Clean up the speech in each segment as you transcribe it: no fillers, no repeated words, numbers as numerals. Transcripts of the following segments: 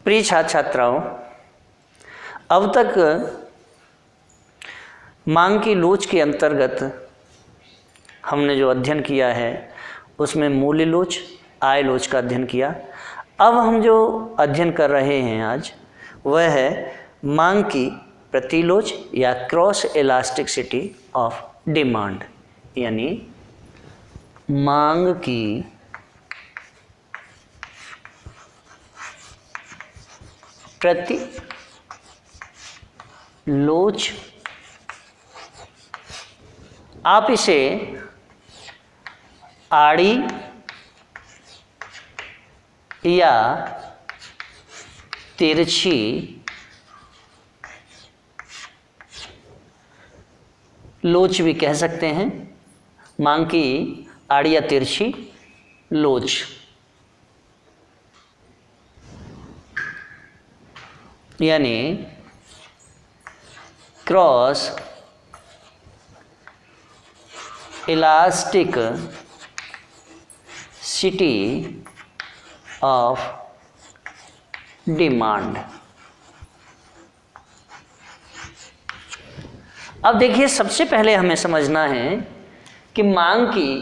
प्रिय छात्र छात्राओं, अब तक मांग की लोच के अंतर्गत हमने जो अध्ययन किया है उसमें मूल्य लोच, आय लोच का अध्ययन किया। अब हम जो अध्ययन कर रहे हैं आज वह है मांग की प्रतिलोच या क्रॉस इलास्टिसिटी ऑफ डिमांड, यानी मांग की प्रतिलोच। आप इसे आड़ी या तिरछी लोच भी कह सकते हैं। मांग की आड़ी या तिरछी लोच। यानी cross elastic city of demand. अब देखिए, सबसे पहले हमें समझना है कि मांग की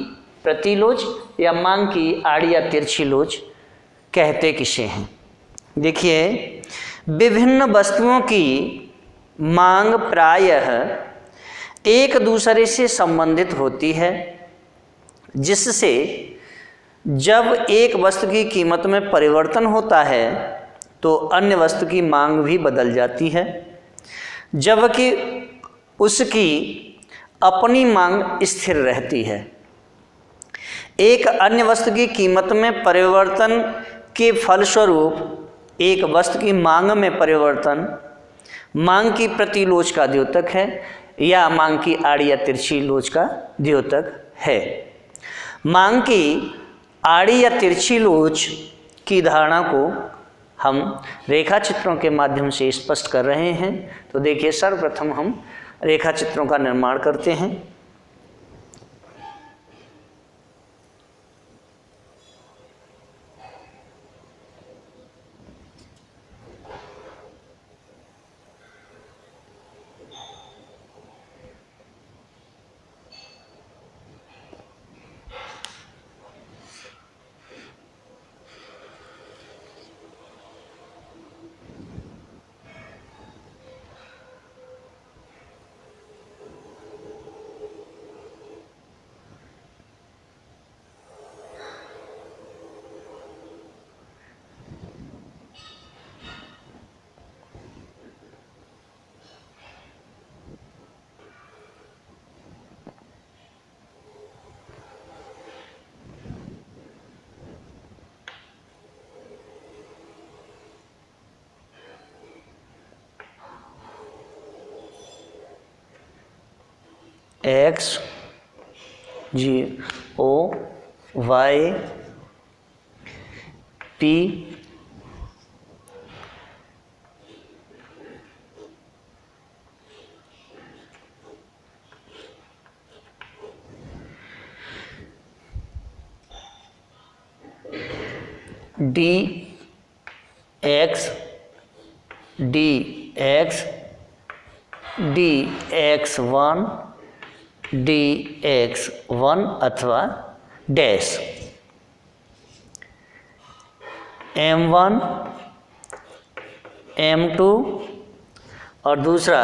प्रतिलोच या मांग की आड़ी या तिरछी लोच कहते किसे हैं। देखिए, विभिन्न वस्तुओं की मांग प्रायः एक दूसरे से संबंधित होती है, जिससे जब एक वस्तु की कीमत में परिवर्तन होता है तो अन्य वस्तु की मांग भी बदल जाती है, जबकि उसकी अपनी मांग स्थिर रहती है। एक अन्य वस्तु की कीमत में परिवर्तन के फलस्वरूप एक वस्तु की मांग में परिवर्तन मांग की प्रतिलोच का द्योतक है या मांग की आड़ी या तिरछी लोच का द्योतक है। मांग की आड़ी या तिरछी लोच की धारणा को हम रेखा चित्रों के माध्यम से स्पष्ट कर रहे हैं। तो देखिए, सर्वप्रथम हम रेखा चित्रों का निर्माण करते हैं। X G O Y P D X D X D X one D X one अथवा डैश M1 M2 और दूसरा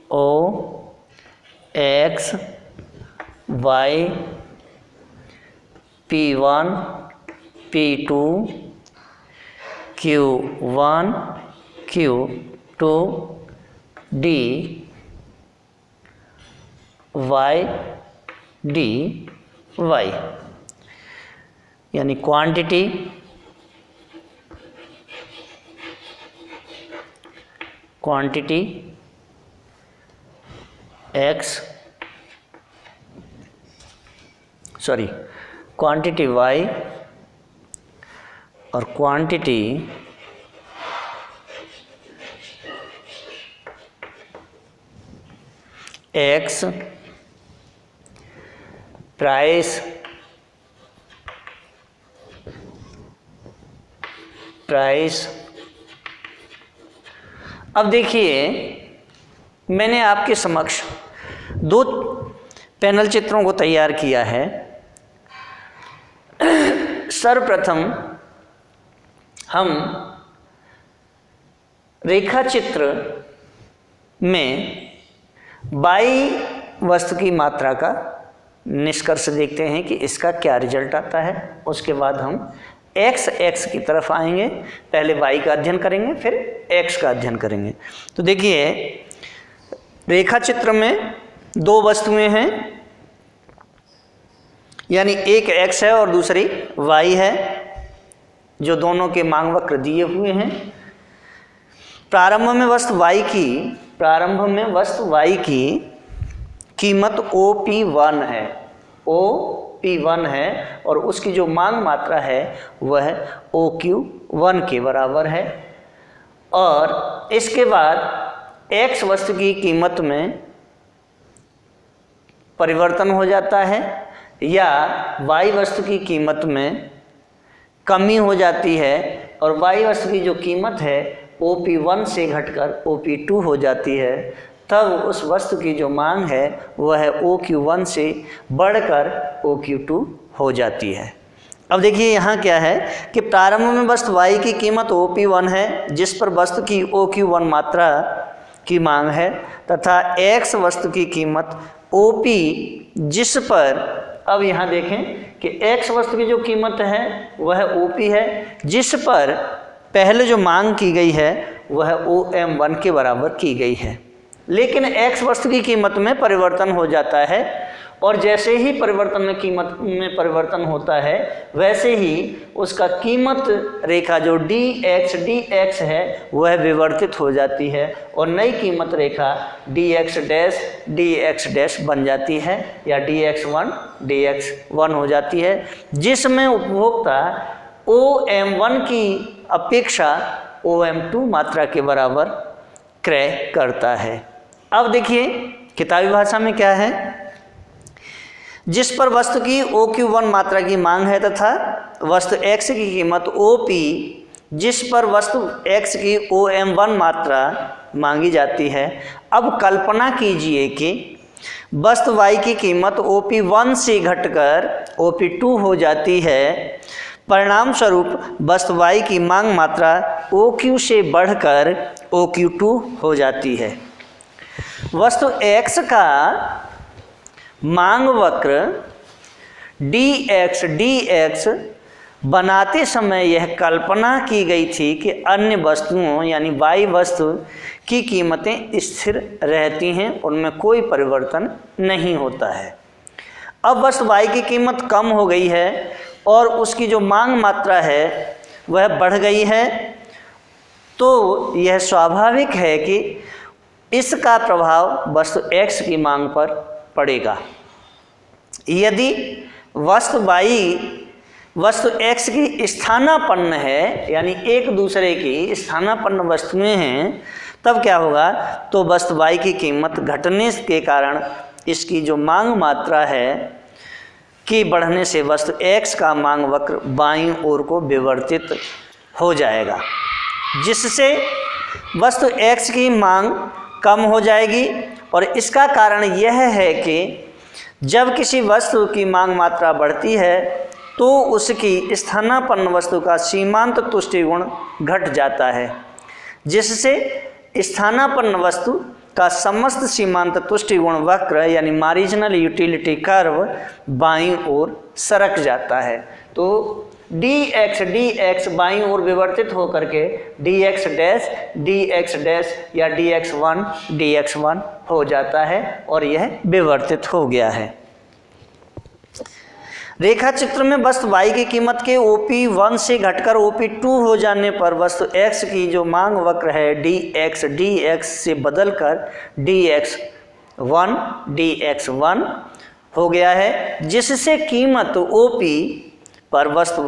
O X Y P1 P2 Q1 Q2 D Y D Y, यानी क्वांटिटी क्वांटिटी क्वांटिटी y और quantity x, price अब देखिए, मैंने आपके समक्ष दो पैनल चित्रों को तैयार किया है। सर्वप्रथम हम रेखा चित्र में बाई वस्तु की मात्रा का निष्कर्ष देखते हैं कि इसका क्या रिजल्ट आता है। उसके बाद हम x की तरफ आएंगे। पहले y का अध्ययन करेंगे, फिर x का अध्ययन करेंगे। तो देखिए, रेखा चित्र में दो वस्तुएं हैं, यानी एक x है और दूसरी y है, जो दोनों के मांग वक्र दिए हुए हैं। प्रारंभ में वस्तु y की कीमत OP1 है, OP1 है, और उसकी जो मांग मात्रा है वह OQ1 के बराबर है। और इसके बाद x वस्तु की कीमत में परिवर्तन हो जाता है या y वस्तु की कीमत में कमी हो जाती है, और y वस्तु की जो कीमत है OP1 से घटकर OP2 हो जाती है। तब उस वस्तु की जो मांग है वह OQ1 से बढ़कर OQ2 हो जाती है। अब देखिए यहाँ क्या है कि प्रारंभ में वस्तु y की कीमत OP1 है, जिस पर वस्तु की OQ1 मात्रा की मांग है, तथा x वस्तु की कीमत OP, जिस पर, अब यहाँ देखें कि x वस्तु की जो कीमत है वह OP है, जिस पर पहले जो मांग की गई है वह OM1 के बराबर की गई है। लेकिन x वस्तु की कीमत में परिवर्तन हो जाता है, और जैसे ही परिवर्तन में कीमत में परिवर्तन होता है वैसे ही उसका कीमत रेखा जो dx है वह विवर्तित हो जाती है, और नई कीमत रेखा dx बन जाती है, या dx1 हो जाती है, जिसमें उपभोक्ता OM1 की अपेक्षा OM2 मात्रा के बराबर क्रय करता है। अब देखिए किताबी भाषा में क्या है, जिस पर वस्तु की OQ1 मात्रा की मांग है तथा वस्तु x की कीमत OP, जिस पर वस्तु x की OM1 मात्रा मांगी जाती है। अब कल्पना कीजिए कि वस्तु y की कीमत OP1 से घटकर OP2 हो जाती है। परिणाम स्वरूप वस्तु y की मांग मात्रा OQ से बढ़कर OQ2 हो जाती है। वस्तु x का मांग वक्र dx बनाते समय यह कल्पना की गई थी कि अन्य वस्तुओं यानी y वस्तु की कीमतें स्थिर रहती हैं, उनमें कोई परिवर्तन नहीं होता है। अब वस्तु y की कीमत कम हो गई है और उसकी जो मांग मात्रा है वह बढ़ गई है, तो यह स्वाभाविक है कि इसका प्रभाव वस्तु x की मांग पर पड़ेगा। यदि वस्तु x की स्थानापन्न है, यानी एक दूसरे की स्थानापन्न वस्तुएं हैं, तब क्या होगा, तो वस्तु y की कीमत घटने के कारण इसकी जो मांग मात्रा है कि बढ़ने से वस्तु x का मांग वक्र बाईं ओर को विवर्तित हो जाएगा, जिससे वस्तु x की मांग कम हो जाएगी। और इसका कारण यह है कि जब किसी वस्तु की मांग मात्रा बढ़ती है तो उसकी स्थानापन्न वस्तु का सीमांत तुष्टि गुण घट जाता है, जिससे स्थानापन्न वस्तु का समस्त सीमांत तुष्टि गुण वक्र यानी मार्जिनल यूटिलिटी कर्व बाईं ओर सरक जाता है। तो dx बाईं ओर विवर्तित होकर के dx डैश या dx1 हो जाता है, और यह विवर्तित हो गया है। रेखा चित्र में वस्तु y की कीमत के OP1 से घटकर OP2 हो जाने पर वस्तु x की जो मांग वक्र है dx से बदलकर dx1 हो गया है, जिससे कीमत OP पर वस्तु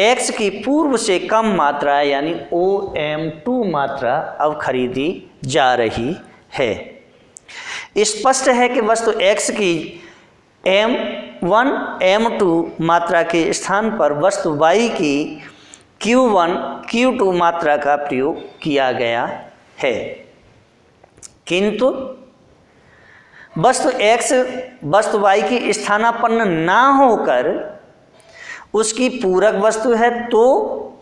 x की पूर्व से कम मात्रा यानी OM2 मात्रा अब खरीदी जा रही है। स्पष्ट है कि वस्तु x की M1 M2 मात्रा के स्थान पर वस्तु y की Q1 Q2 मात्रा का प्रयोग किया गया है, किंतु वस्तु x वस्तु y की स्थानापन्न ना होकर उसकी पूरक वस्तु है, तो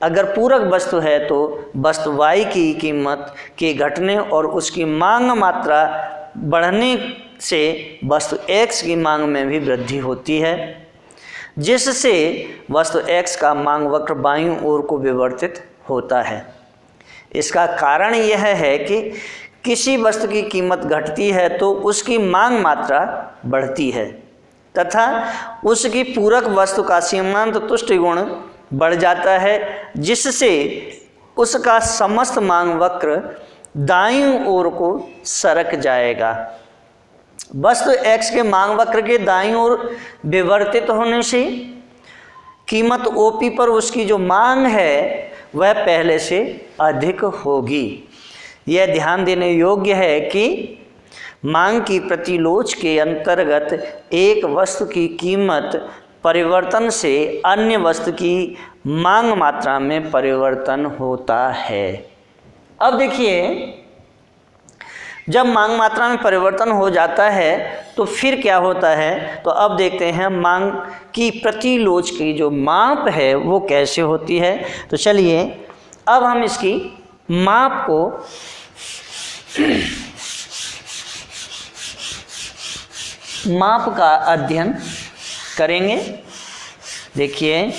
अगर पूरक वस्तु है तो वस्तु y की कीमत के घटने और उसकी मांग मात्रा बढ़ने से वस्तु x की मांग में भी वृद्धि होती है, जिससे वस्तु x का मांग वक्र बाईं ओर को विवर्तित होता है। इसका कारण यह है कि किसी वस्तु की कीमत घटती है तो उसकी मांग मात्रा बढ़ती है तथा उसकी पूरक वस्तु का सीमांत तुष्टि गुण बढ़ जाता है, जिससे उसका समस्त मांग वक्र दाईं ओर को सरक जाएगा। वस्तु x के मांग वक्र के दाईं ओर विवर्तित होने से कीमत OP पर उसकी जो मांग है वह पहले से अधिक होगी। यह ध्यान देने योग्य है कि मांग की प्रतिलोच के अंतर्गत एक वस्तु की कीमत परिवर्तन से अन्य वस्तु की मांग मात्रा में परिवर्तन होता है। अब देखिए, जब मांग मात्रा में परिवर्तन हो जाता है तो फिर क्या होता है, तो अब देखते हैं मांग की प्रतिलोच की जो माप है वो कैसे होती है। तो चलिए अब हम इसकी माप को माप का अध्ययन करेंगे। देखिए,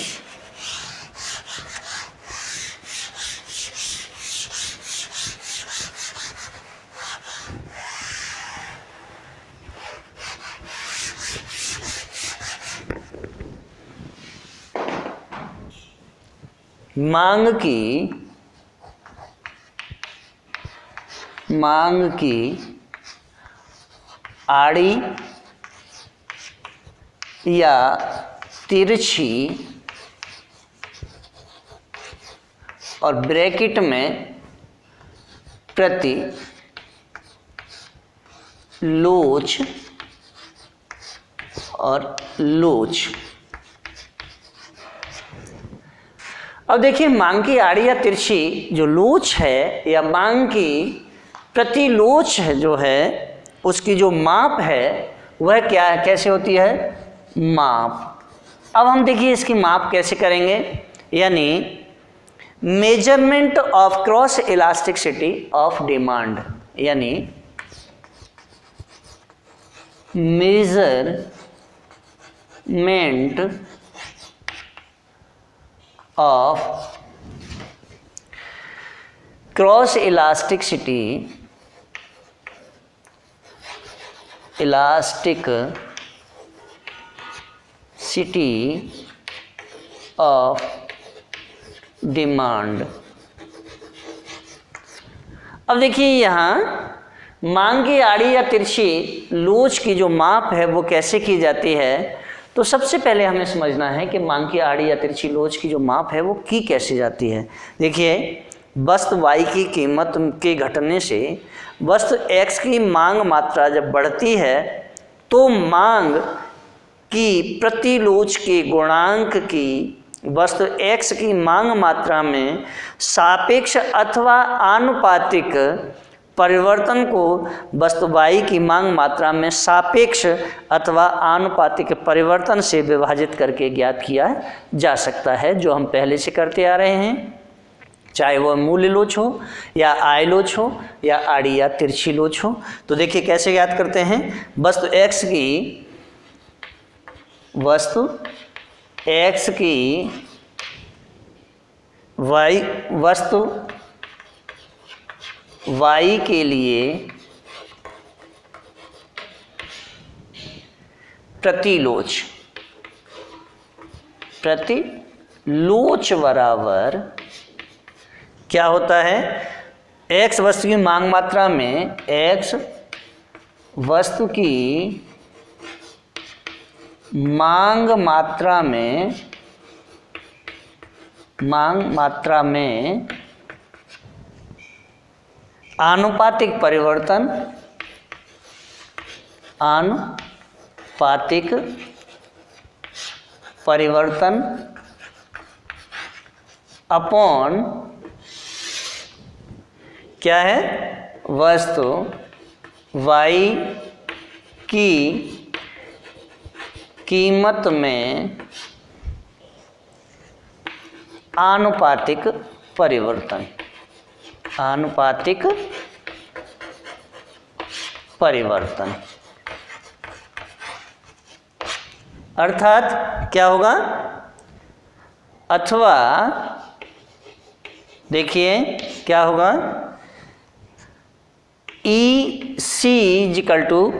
मांग की आड़ी या तिरछी और ब्रैकेट में प्रति लोच और लोच। अब देखिए, मांग की आड़ी या तिरछी जो लोच है या मांग की प्रतिलोच है जो है उसकी जो माप है वह क्या कैसे होती है, माप। अब हम देखिए इसकी माप कैसे करेंगे, यानी measurement of cross elasticity of demand, यानी measurement of cross elasticity of demand. अब देखिए यहाँ मांग की आड़ी या तिरछी लोच की जो माप है वो कैसे की जाती है। तो सबसे पहले हमें समझना है कि मांग की आड़ी या तिरछी लोच की जो माप है वो की कैसे जाती है। देखिए, वस्तु y की कीमत के घटने से वस्तु x की मांग मात्रा जब बढ़ती है तो मांग की प्रतिलोच के गुणांक की वस्तु x की मांग मात्रा में सापेक्ष अथवा आनुपातिक परिवर्तन को वस्तु y की मांग मात्रा में सापेक्ष अथवा आनुपातिक परिवर्तन से विभाजित करके ज्ञात किया जा सकता है, जो हम पहले से करते आ रहे हैं, चाहे वह मूल्य लोच हो या आय लोच हो या आड़ी या तिरछी लोच हो। तो देखिए कैसे ज्ञात करते हैं, वस्तु x की वस्तु y के लिए प्रतिलोच प्रतिलोच बराबर क्या होता है, x वस्तु की मांग मात्रा में, x वस्तु की मांग मात्रा में आनुपातिक परिवर्तन अपॉन क्या है, वस्तु y की कीमत में आनुपातिक परिवर्तन। अर्थात क्या होगा, अथवा देखिए क्या होगा, ई C equal to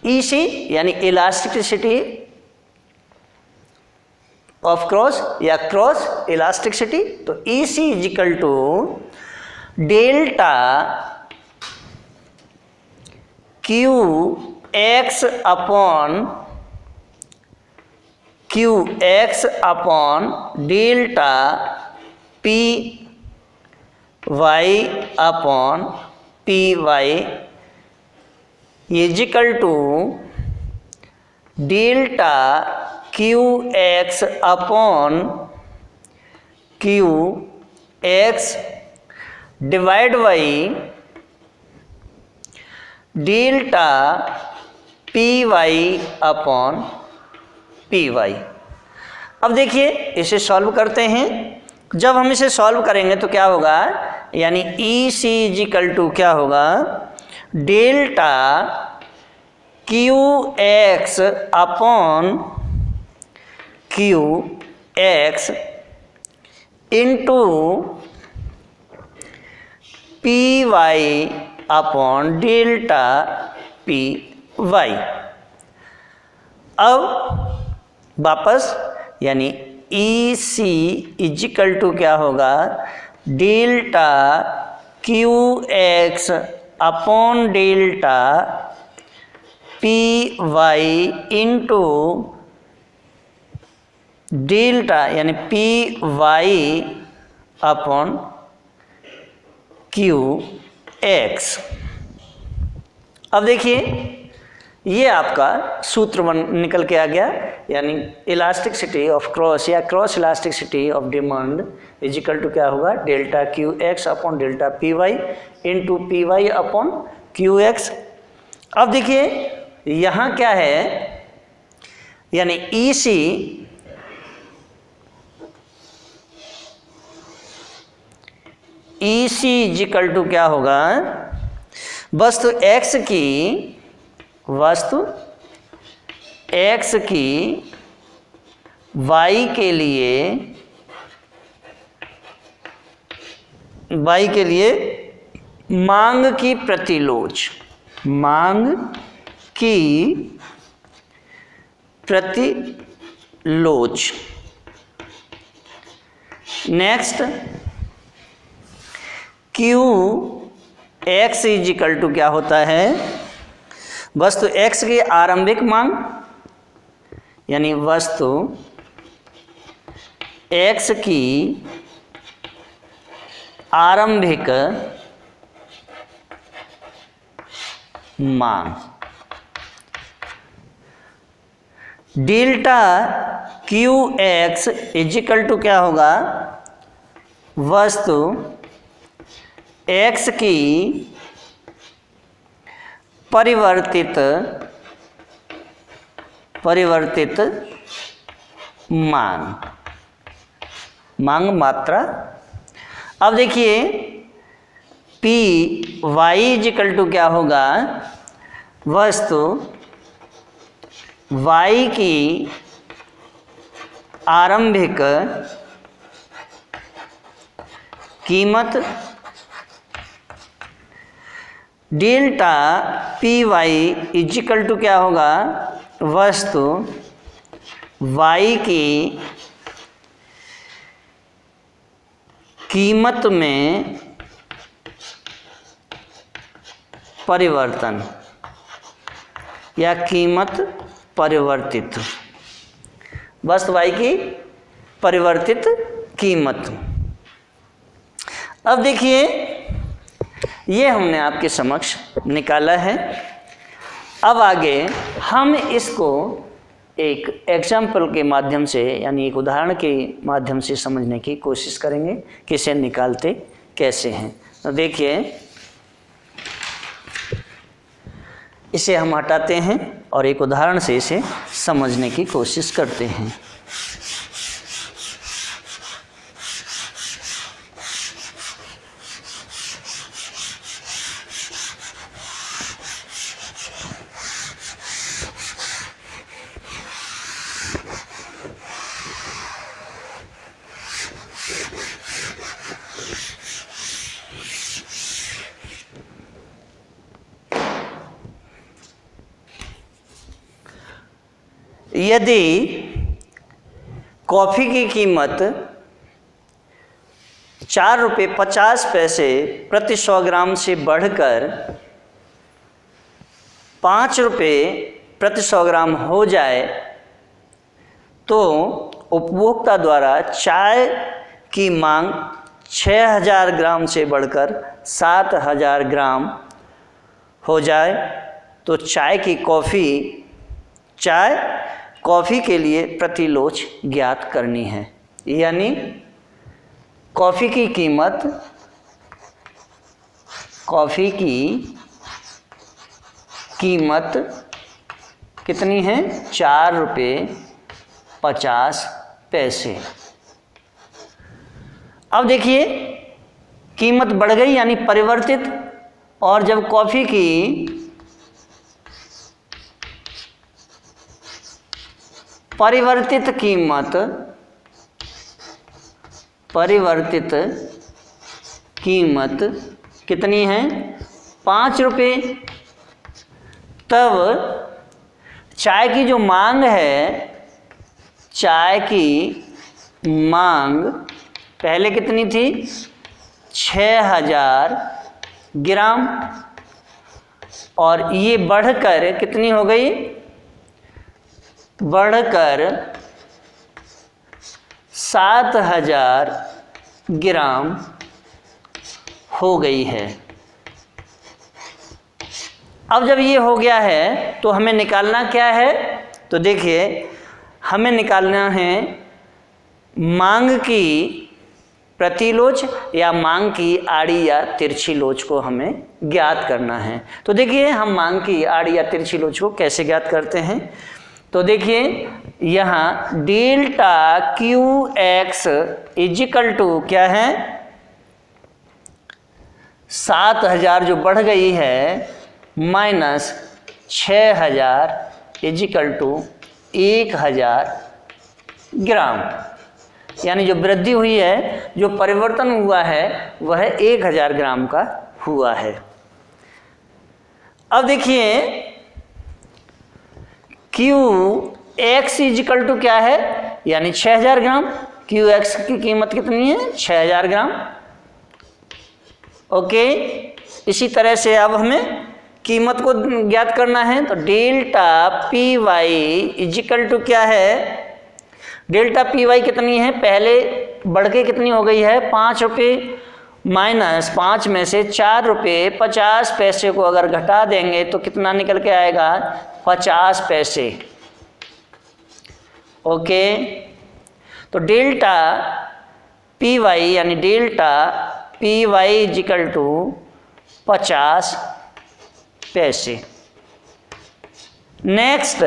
E C यानी इलास्टिसिटी ऑफ क्रॉस या क्रॉस इलास्टिसिटी, तो E C equal to delta Q X upon delta P Y upon P Y equal to delta Q X upon Q X divide by delta P Y upon P Y. अब देखिए इसे solve करते हैं। जब हम इसे solve करेंगे तो क्या होगा, यानी ई सी इजिकल टू क्या होगा, delta Q X upon Q X into P Y upon delta P Y. अब वापस यानी ई सी इजिकल टू क्या होगा, delta Q X upon delta P Y into delta यानी P Y upon Q X. अब देखिए ये आपका सूत्र निकल के आ गया, यानी इलास्टिसिटी ऑफ क्रॉस या cross elasticity of demand equal to क्या होगा, delta Q X upon delta P Y into P Y upon Q X. अब देखिए यहाँ क्या है, यानी ई सी इजिकल टू क्या होगा, वस्तु x की y के लिए मांग की प्रतिलोच। Next Q X equal to क्या होता है, वस्तु x की आरंभिक मांग, यानी वस्तु x की आरंभिक मांग, delta Q X equal to क्या होगा, वस्तु x की परिवर्तित मांग मात्रा। अब देखिए पी वाई इजिकल टू क्या होगा, वस्तु y की आरंभिक कीमत, delta P Y equal to क्या होगा, वस्तु y की कीमत में परिवर्तन या कीमत परिवर्तित, वस्तु y की परिवर्तित कीमत। अब देखिए ये हमने आपके समक्ष निकाला है। अब आगे हम इसको एक एग्जाम्पल के माध्यम से यानी एक उदाहरण के माध्यम से समझने की कोशिश करेंगे कि इसे निकालते कैसे हैं। तो देखिए इसे हम हटाते हैं और एक उदाहरण से इसे समझने की कोशिश करते हैं। यदि कॉफ़ी की कीमत 4 रुपये 50 पैसे प्रति 100 ग्राम से बढ़कर 5 रुपये प्रति 100 ग्राम हो जाए तो उपभोक्ता द्वारा चाय की मांग 6000 ग्राम से बढ़कर 7000 ग्राम हो जाए तो चाय कॉफ़ी के लिए प्रति लोच ज्ञात करनी है। यानी कॉफ़ी की कीमत कितनी है? 4 रुपये 50 पैसे। अब देखिए कीमत बढ़ गई यानी परिवर्तित, और जब कॉफ़ी की परिवर्तित कीमत कितनी है? 5 रुपये। तब चाय की जो मांग है, चाय की मांग पहले कितनी थी? 6000 ग्राम, और ये बढ़कर कितनी हो गई? बढ़कर 7000 ग्राम हो गई है। अब जब ये हो गया है तो हमें निकालना क्या है? तो देखिए हमें निकालना है मांग की प्रतिलोच या मांग की आड़ी या तिरछी लोच को हमें ज्ञात करना है। तो देखिए हम मांग की आड़ी या तिरछी लोच को कैसे ज्ञात करते हैं। तो देखिए यहाँ delta Q X equal to क्या है? 7000 जो बढ़ गई है माइनस 6000 इजिकल टू 1000 ग्राम। यानी जो वृद्धि हुई है, जो परिवर्तन हुआ है वह 1000 ग्राम का हुआ है। अब देखिए क्यू एक्स इजिकल टू क्या है? यानी 6000 ग्राम। क्यू एक्स की कीमत कितनी है? 6000 ग्राम। ओके, इसी तरह से अब हमें कीमत को ज्ञात करना है। तो delta P Y equal to क्या है? डेल्टा पी वाई कितनी है? पहले बढ़ के कितनी हो गई है? 5 रुपये, माइनस 5 में से 4 रुपये 50 पैसे को अगर घटा देंगे तो कितना निकल के आएगा? 50 पैसे। ओके, तो डेल्टा पी वाई यानी delta P Y equal to 50 पैसे। Next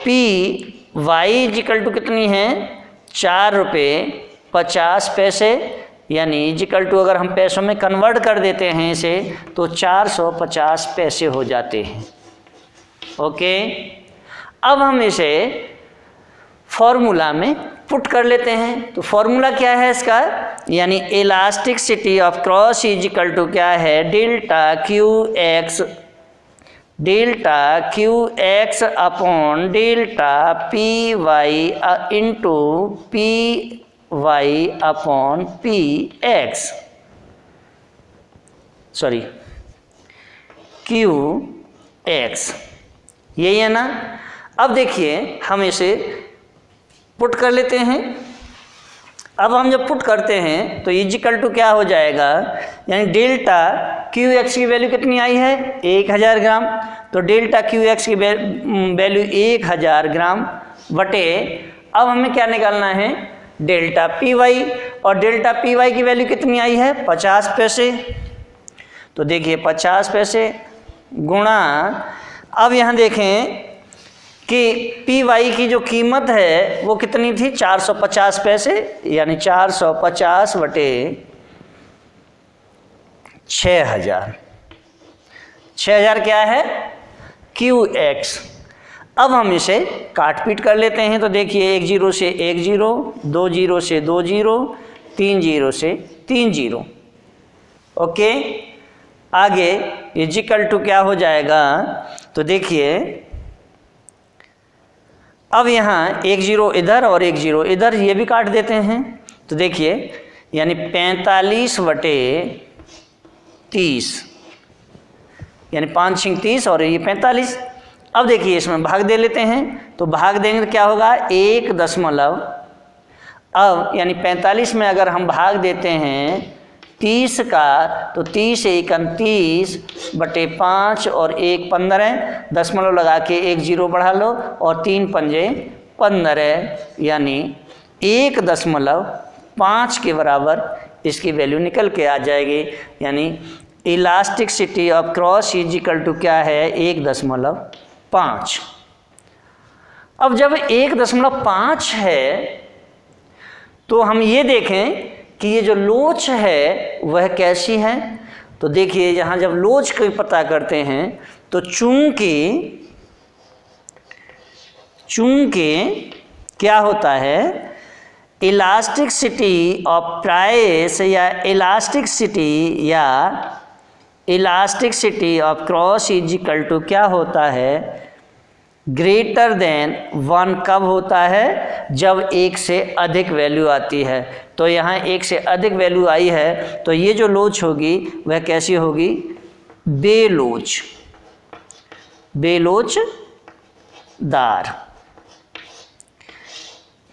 P Y equal to कितनी है? 4 रुपये 50 पैसे, यानी इजिकल टू अगर हम पैसों में कन्वर्ट कर देते हैं इसे तो 450 पैसे हो जाते हैं। ओके, अब हम इसे फॉर्मूला में पुट कर लेते हैं। तो फॉर्मूला क्या है इसका? यानी elasticity of cross equal to क्या है? Delta Q X delta Q X upon delta P Y into P Y upon P X, sorry Q X, यही है ना। अब देखिए हम इसे पुट कर लेते हैं। अब हम जब पुट करते हैं तो इजिकल टू क्या हो जाएगा, यानी डेल्टा क्यू एक्स की वैल्यू कितनी आई है 1000 ग्राम, तो डेल्टा क्यू एक्स की वैल्यू 1000 ग्राम बटे, अब हमें क्या निकालना है डेल्टा पी वाई, और डेल्टा पी वाई की वैल्यू कितनी आई है 50 पैसे। तो देखिए 50 पैसे गुणा, अब यहाँ देखें कि पी वाई की जो कीमत है वो कितनी थी 450 पैसे, यानी 450 बटे 6000, 6000 क्या है क्यू एक्स। अब हम इसे काट पीट कर लेते हैं। तो देखिए 1 0 से 1 0, 2 0 से 2 0, 3 0 से 3 0, ओके। आगे इजिकल टू क्या हो जाएगा, तो देखिए अब यहाँ 1 0 इधर और 1 0 इधर, ये भी काट देते हैं। तो देखिए यानी 45 बटे 30, यानी 5 6 30 और ये 45। अब देखिए इसमें भाग दे लेते हैं, तो भाग देंगे तो क्या होगा 1 दशमलव, अब यानी 45 में अगर हम भाग देते हैं 30 का, तो 30 से 31 बटे 5 और 1 15, दशमलव लगा के 1 0 बढ़ा लो और 3 पंजे 15, यानी 1.5 के बराबर इसकी वैल्यू निकल के आ जाएगी। यानी elasticity of cross equal to क्या है 1.5। अब जब 1.5 है तो हम ये देखें कि ये जो लोच है वह कैसी है। तो देखिए यहाँ जब लोच को पता करते हैं तो चूंकि क्या होता है इलास्टिसिटी ऑफ प्राइस या elasticity of cross equal to क्या होता है ग्रेटर देन 1 कब होता है, जब 1 से अधिक वैल्यू आती है। तो यहाँ 1 से अधिक वैल्यू आई है तो ये जो लोच होगी वह कैसी होगी बेलोचदार।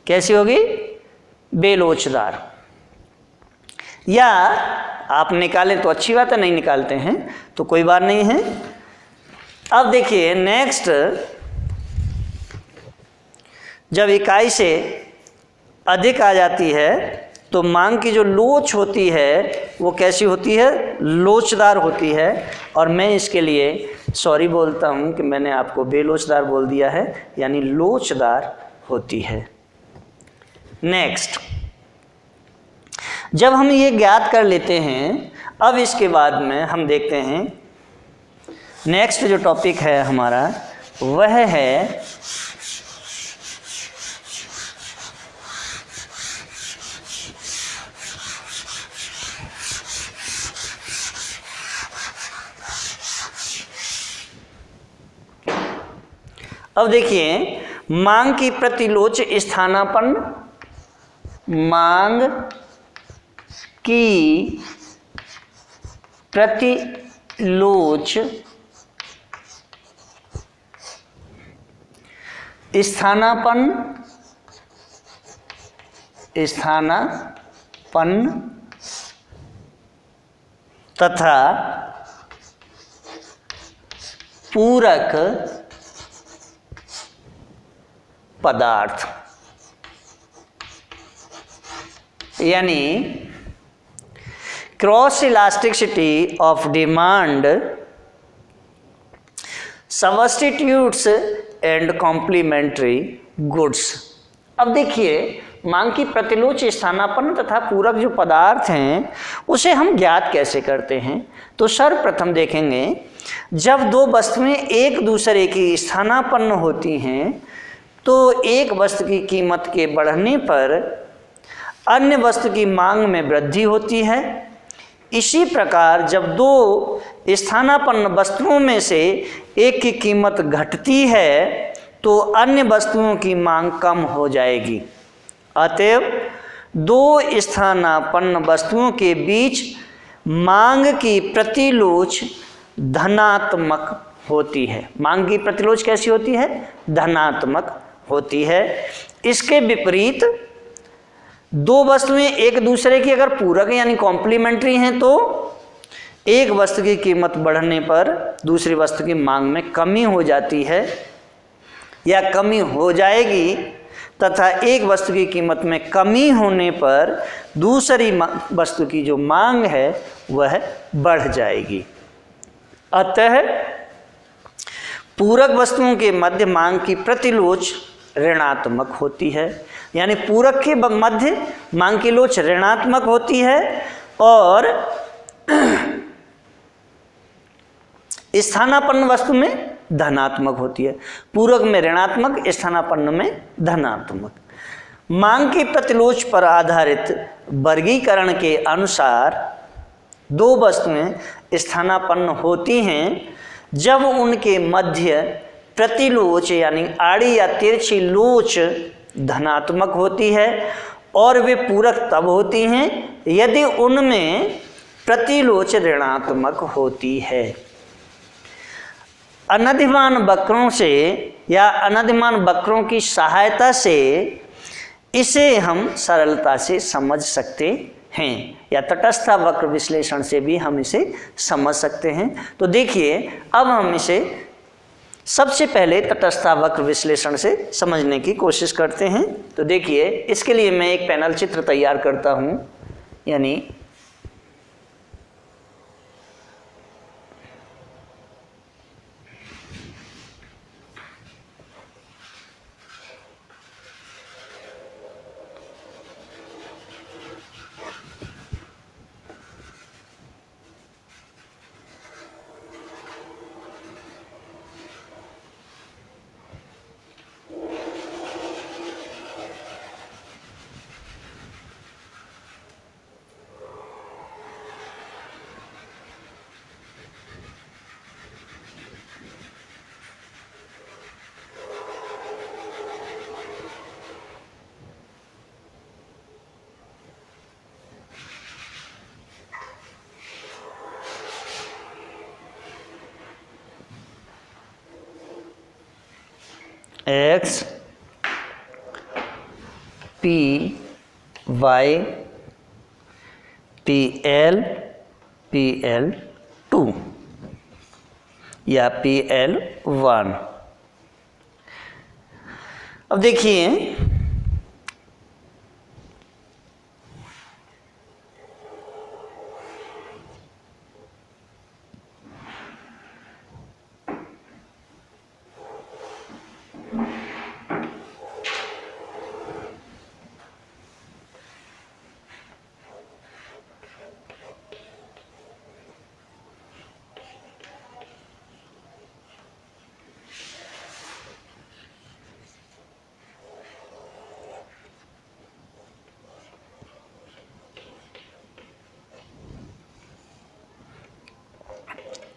कैसी होगी बेलोचदार। या आप निकालें तो अच्छी बात है, नहीं निकालते हैं तो कोई बात नहीं है। अब देखिए नेक्स्ट, जब इकाई से अधिक आ जाती है तो मांग की जो लोच होती है वो कैसी होती है लोचदार होती है। और मैं इसके लिए सॉरी बोलता हूँ कि मैंने आपको बेलोचदार बोल दिया है, यानी लोचदार होती है। नेक्स्ट, जब हम ये ज्ञात कर लेते हैं, अब इसके बाद में हम देखते हैं नेक्स्ट जो टॉपिक है हमारा वह है अब देखिए मांग की प्रतिलोच स्थानापन्न। मांग की प्रतिलोच स्थानापन्न तथा पूरक पदार्थ, यानी cross elasticity of demand, substitutes and complementary goods. अब देखिए मांग की प्रतिलोच स्थानापन्न तथा पूरक जो पदार्थ हैं उसे हम ज्ञात कैसे करते हैं। तो सर्वप्रथम देखेंगे जब दो वस्तुएं एक दूसरे की स्थानापन्न होती हैं तो एक वस्तु की कीमत के बढ़ने पर अन्य वस्तु की मांग में वृद्धि होती है। इसी प्रकार जब दो स्थानापन्न वस्तुओं में से एक की कीमत घटती है तो अन्य वस्तुओं की मांग कम हो जाएगी। अतएव दो स्थानापन्न वस्तुओं के बीच मांग की प्रतिलोच धनात्मक होती है। मांग की प्रतिलोच कैसी होती है? धनात्मक होती है। इसके विपरीत दो वस्तुएं एक दूसरे की अगर पूरक यानी कॉम्प्लीमेंट्री हैं तो एक वस्तु की कीमत बढ़ने पर दूसरी वस्तु की मांग में कमी हो जाती है या कमी हो जाएगी, तथा एक वस्तु की कीमत में कमी होने पर दूसरी वस्तु की जो मांग है वह बढ़ जाएगी। अतः पूरक वस्तुओं के मध्य मांग की प्रतिलोच ऋणात्मक होती है, यानी पूरक के मध्य मांग की लोच ऋणात्मक होती है और स्थानापन्न वस्तु में धनात्मक होती है। पूरक में ऋणात्मक, स्थानापन्न में धनात्मक। मांग की प्रतिलोच पर आधारित वर्गीकरण के अनुसार दो वस्तुएं स्थानापन्न होती हैं जब उनके मध्य प्रतिलोच यानी आड़ी या तिरछी लोच धनात्मक होती है, और वे पूरक तब होती हैं यदि उनमें प्रतिलोच ऋणात्मक होती है। अनधिमान वक्रों से या अनधिमान वक्रों की सहायता से इसे हम सरलता से समझ सकते हैं, या तटस्थ वक्र विश्लेषण से भी हम इसे समझ सकते हैं। तो देखिए, अब हम इसे सबसे पहले तटस्थ वक्र विश्लेषण से समझने की कोशिश करते हैं। तो देखिए, इसके लिए मैं एक पैनल चित्र तैयार करता हूं, यानी एक्स पी वाई PL 2 या PL1। अब देखिए,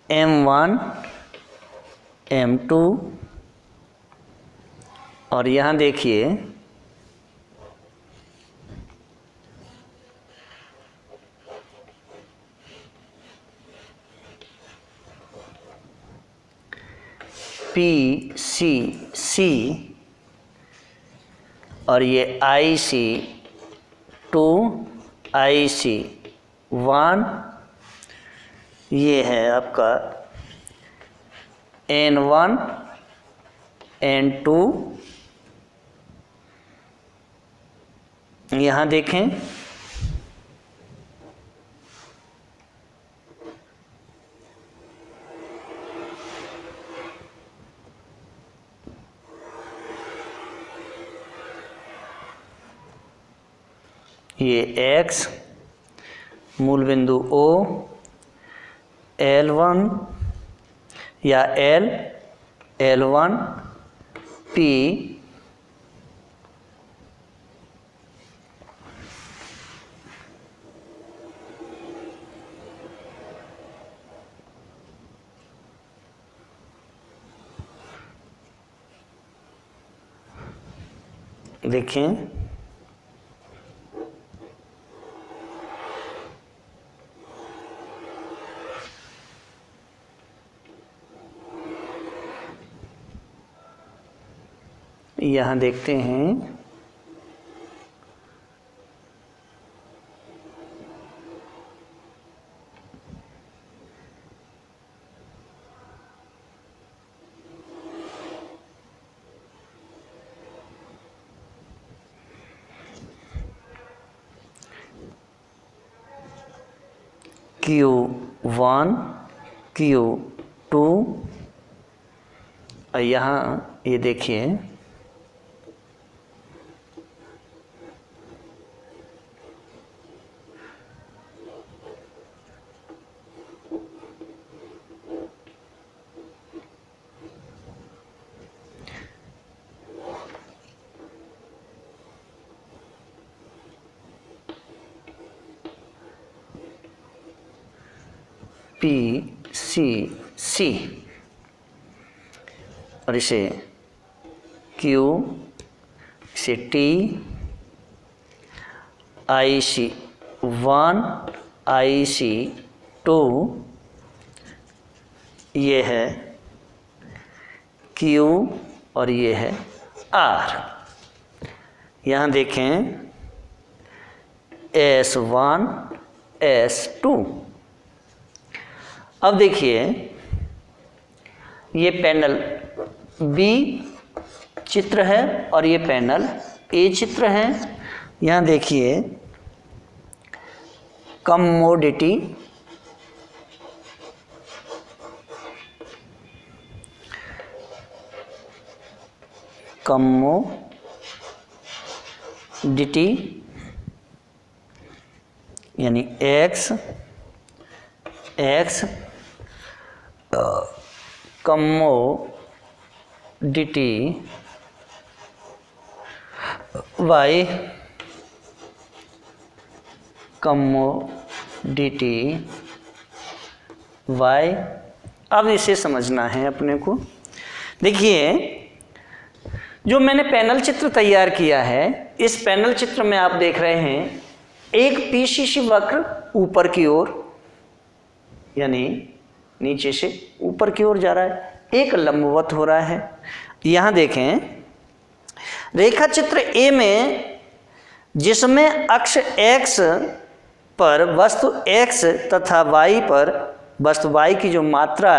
M1 M2 और यहाँ देखिए PCC और ये IC2 IC1, ये है आपका N1 N2। यहाँ देखें, ये X मूल बिंदु O L1 या L1 P देखें, यहाँ देखते हैं Q1 Q2 और यहाँ ये देखिए PCC और इसे Q, इसे T, IC1 IC2, ये है Q और ये है R। यहाँ देखें S1 S2। अब देखिए ये पैनल बी चित्र है और ये पैनल ए चित्र है। यहाँ देखिए कमोडिटी यानी X commodity Y commodity Y. अब इसे समझना है अपने को। देखिए जो मैंने पैनल चित्र तैयार किया है, इस पैनल चित्र में आप देख रहे हैं एक पीसीसी वक्र ऊपर की ओर यानी नीचे से ऊपर की ओर जा रहा है, एक लंबवत हो रहा है। यहाँ देखें रेखा चित्र ए में जिसमें अक्ष x पर वस्तु x तथा y पर वस्तु y की जो मात्रा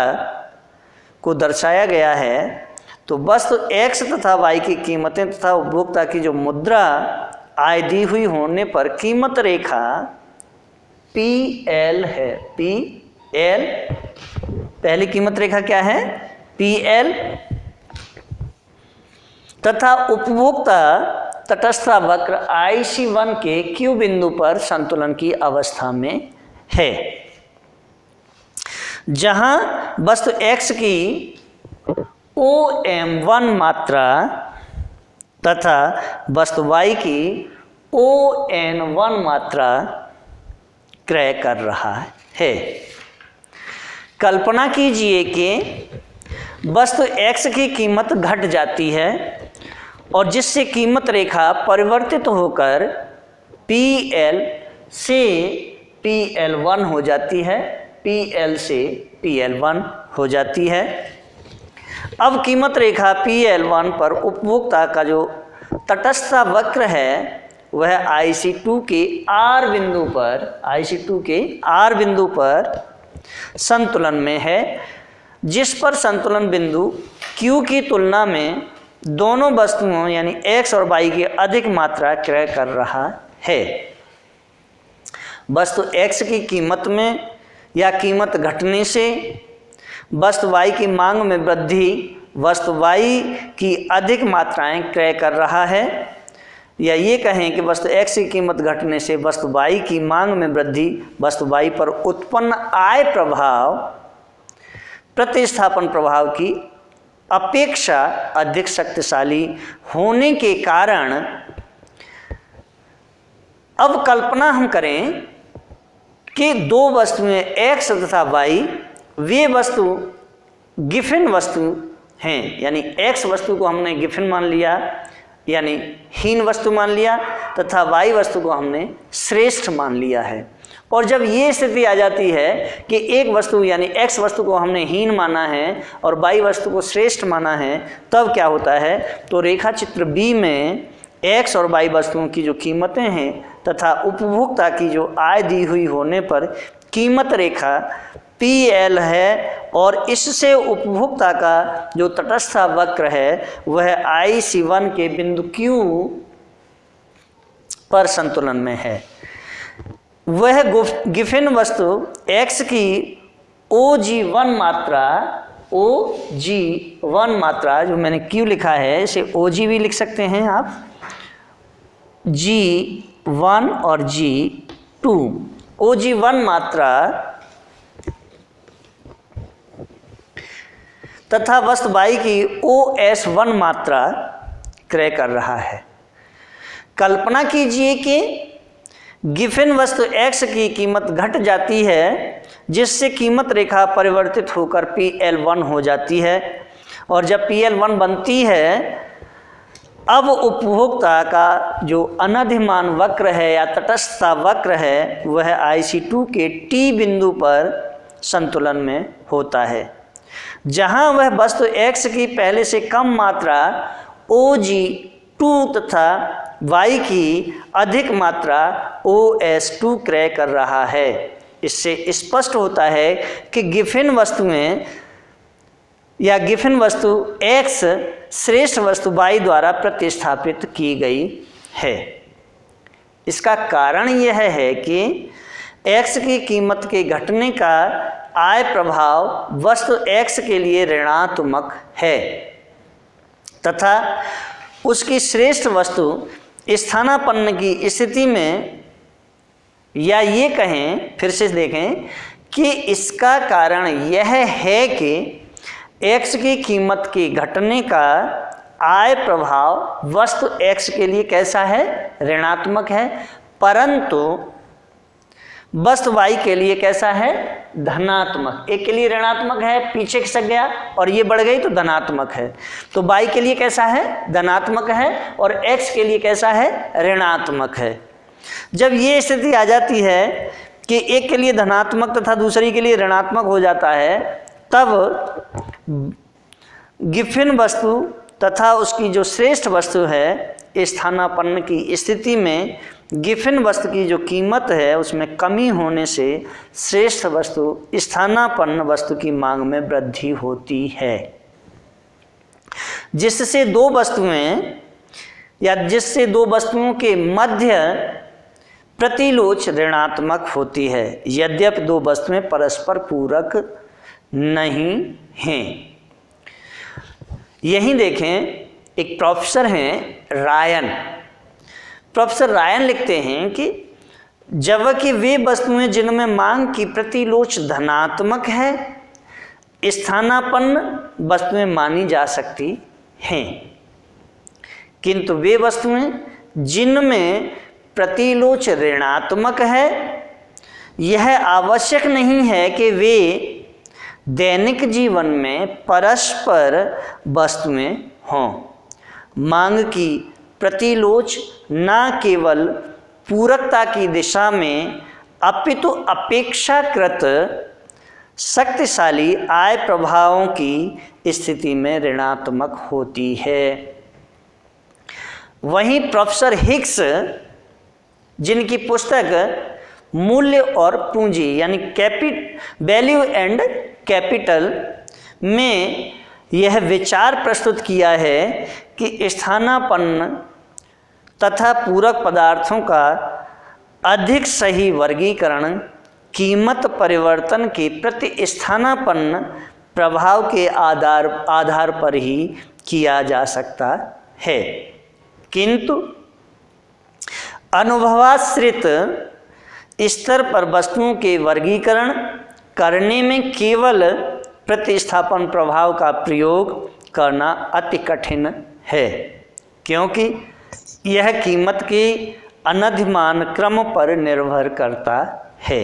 को दर्शाया गया है, तो वस्तु x तथा y की कीमतें तथा उपभोक्ता की जो मुद्रा आय दी हुई होने पर कीमत रेखा PL है। PL पहली कीमत रेखा क्या है? PL तथा उपभोक्ता तटस्थ वक्र IC1 के Q बिंदु पर संतुलन की अवस्था में है, जहां वस्तु x की OM1 मात्रा तथा वस्तु y की ON1 मात्रा क्रय कर रहा है। कल्पना कीजिए कि वस्तु x की कीमत घट जाती है और जिससे कीमत रेखा परिवर्तित होकर PL से PL1 हो जाती है, PL से PL1 हो जाती है। अब कीमत रेखा PL1 पर उपभोक्ता का जो तटस्थ वक्र है वह IC2 के R बिंदु पर संतुलन में है, जिस पर संतुलन बिंदु Q की तुलना में दोनों वस्तुओं यानी x और y की अधिक मात्रा क्रय कर रहा है। वस्तु x की कीमत में या कीमत घटने से वस्तु y की मांग में वृद्धि वस्तु y की अधिक मात्राएं क्रय कर रहा है, या ये कहें कि वस्तु x की कीमत घटने से वस्तु y की मांग में वृद्धि वस्तु y पर उत्पन्न आय प्रभाव प्रतिस्थापन प्रभाव की अपेक्षा अधिक शक्तिशाली होने के कारण अब कल्पना हम करें कि दो वस्तुएं x तथा y वे वस्तु गिफिन वस्तु हैं, यानी x वस्तु को हमने गिफिन मान लिया, यानी हीन वस्तु मान लिया तथा y वस्तु को हमने श्रेष्ठ मान लिया है। और जब ये स्थिति आ जाती है कि एक वस्तु यानी x वस्तु को हमने हीन माना है और y वस्तु को श्रेष्ठ माना है, तब क्या होता है, तो रेखा चित्र B में x और y वस्तुओं की जो कीमतें हैं तथा उपभोक्ता की जो आय दी हुई होने पर कीमत रेखा PL है और इससे उपभोक्ता का जो तटस्थ वक्र है वह IC1 के बिंदु Q पर संतुलन में है। वह गिफिन वस्तु x की OG1 मात्रा जो मैंने Q लिखा है इसे OG भी लिख सकते हैं आप, G1 और G2, OG1 मात्रा तथा वस्तु y की OS1 मात्रा क्रय कर रहा है। कल्पना कीजिए कि गिफिन वस्तु x की कीमत घट जाती है जिससे कीमत रेखा परिवर्तित होकर PL1 हो जाती है, और जब PL1 बनती है अब उपभोक्ता का जो अनधिमान वक्र है या तटस्थ वक्र है वह IC2 के T बिंदु पर संतुलन में होता है, जहां वह वस्तु x की पहले से कम मात्रा OG2 तथा y की अधिक मात्रा OS2 क्रय कर रहा है। इससे स्पष्ट होता है कि गिफिन वस्तुएं या गिफिन वस्तु x श्रेष्ठ वस्तु y द्वारा प्रतिस्थापित की गई है। इसका कारण यह है कि x की कीमत के घटने का आय प्रभाव वस्तु x के लिए ऋणात्मक है तथा उसकी श्रेष्ठ वस्तु स्थानापन्न की स्थिति में, या ये कहें फिर से देखें कि इसका कारण यह है कि x की कीमत के घटने का आय प्रभाव वस्तु x के लिए कैसा है, ऋणात्मक है, परंतु वस्तु y के लिए कैसा है, धनात्मक। एक के लिए ऋणात्मक है, पीछे खिसक गया और ये बढ़ गई तो धनात्मक है, तो y के लिए कैसा है, धनात्मक है, और x के लिए कैसा है, ऋणात्मक है। जब ये स्थिति आ जाती है कि एक के लिए धनात्मक तथा दूसरी के लिए ऋणात्मक हो जाता है, तब गिफिन वस्तु तथा उसकी जो श्रेष्ठ वस्तु है स्थानापन्न की स्थिति में गिफिन वस्तु की जो कीमत है उसमें कमी होने से श्रेष्ठ वस्तु स्थानापन्न वस्तु की मांग में वृद्धि होती है, जिससे दो वस्तुओं के मध्य प्रतिलोच ऋणात्मक होती है, यद्यपि दो वस्तुएं परस्पर पूरक नहीं हैं। यहीं देखें, एक प्रोफेसर हैं रायन, प्रोफेसर रायन लिखते हैं कि जबकि वे वस्तुएं जिनमें मांग की प्रतिलोच धनात्मक है स्थानापन्न वस्तुएं मानी जा सकती हैं, किंतु वे वस्तुएं जिनमें प्रतिलोच ऋणात्मक है यह आवश्यक नहीं है कि वे दैनिक जीवन में परस्पर वस्तुएं हों। मांग की प्रतिलोच न केवल पूरकता की दिशा में अपितु अपेक्षाकृत शक्तिशाली आय प्रभावों की स्थिति में ऋणात्मक होती है। वहीं प्रोफेसर हिक्स, जिनकी पुस्तक मूल्य और पूंजी यानी वैल्यू एंड कैपिटल में यह विचार प्रस्तुत किया है कि स्थानापन्न तथा पूरक पदार्थों का अधिक सही वर्गीकरण कीमत परिवर्तन के प्रति स्थानापन्न प्रभाव के आधार पर ही किया जा सकता है, किंतु अनुभवाश्रित स्तर पर वस्तुओं के वर्गीकरण करने में केवल प्रतिस्थापन प्रभाव का प्रयोग करना अति कठिन है, क्योंकि यह कीमत के अनधिमान क्रम पर निर्भर करता है।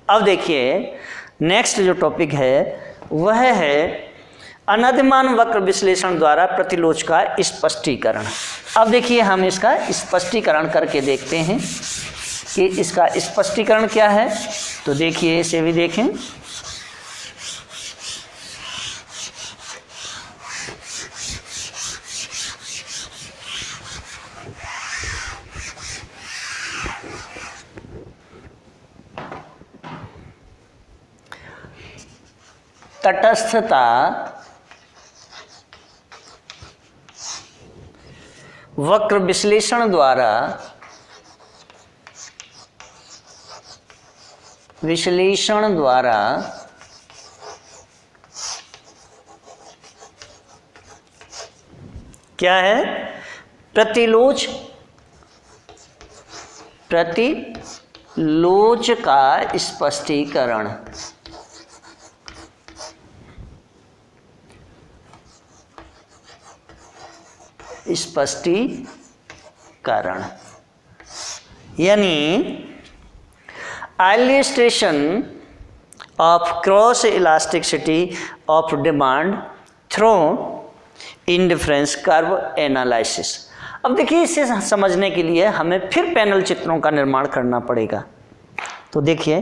अब देखिए नेक्स्ट जो टॉपिक है वह है अनधिमान वक्र विश्लेषण द्वारा प्रतिलोच का स्पष्टीकरण। अब देखिए हम इसका स्पष्टीकरण करके देखते हैं कि इसका स्पष्टीकरण क्या है। तो देखिए इसे भी देखें। तटस्थता वक्र विश्लेषण द्वारा क्या है? प्रतिलोच का स्पष्टीकरण। यानी illustration of cross elasticity of demand through indifference curve analysis। अब देखिए इसे समझने के लिए हमें फिर पैनल चित्रों का निर्माण करना पड़ेगा। तो देखिए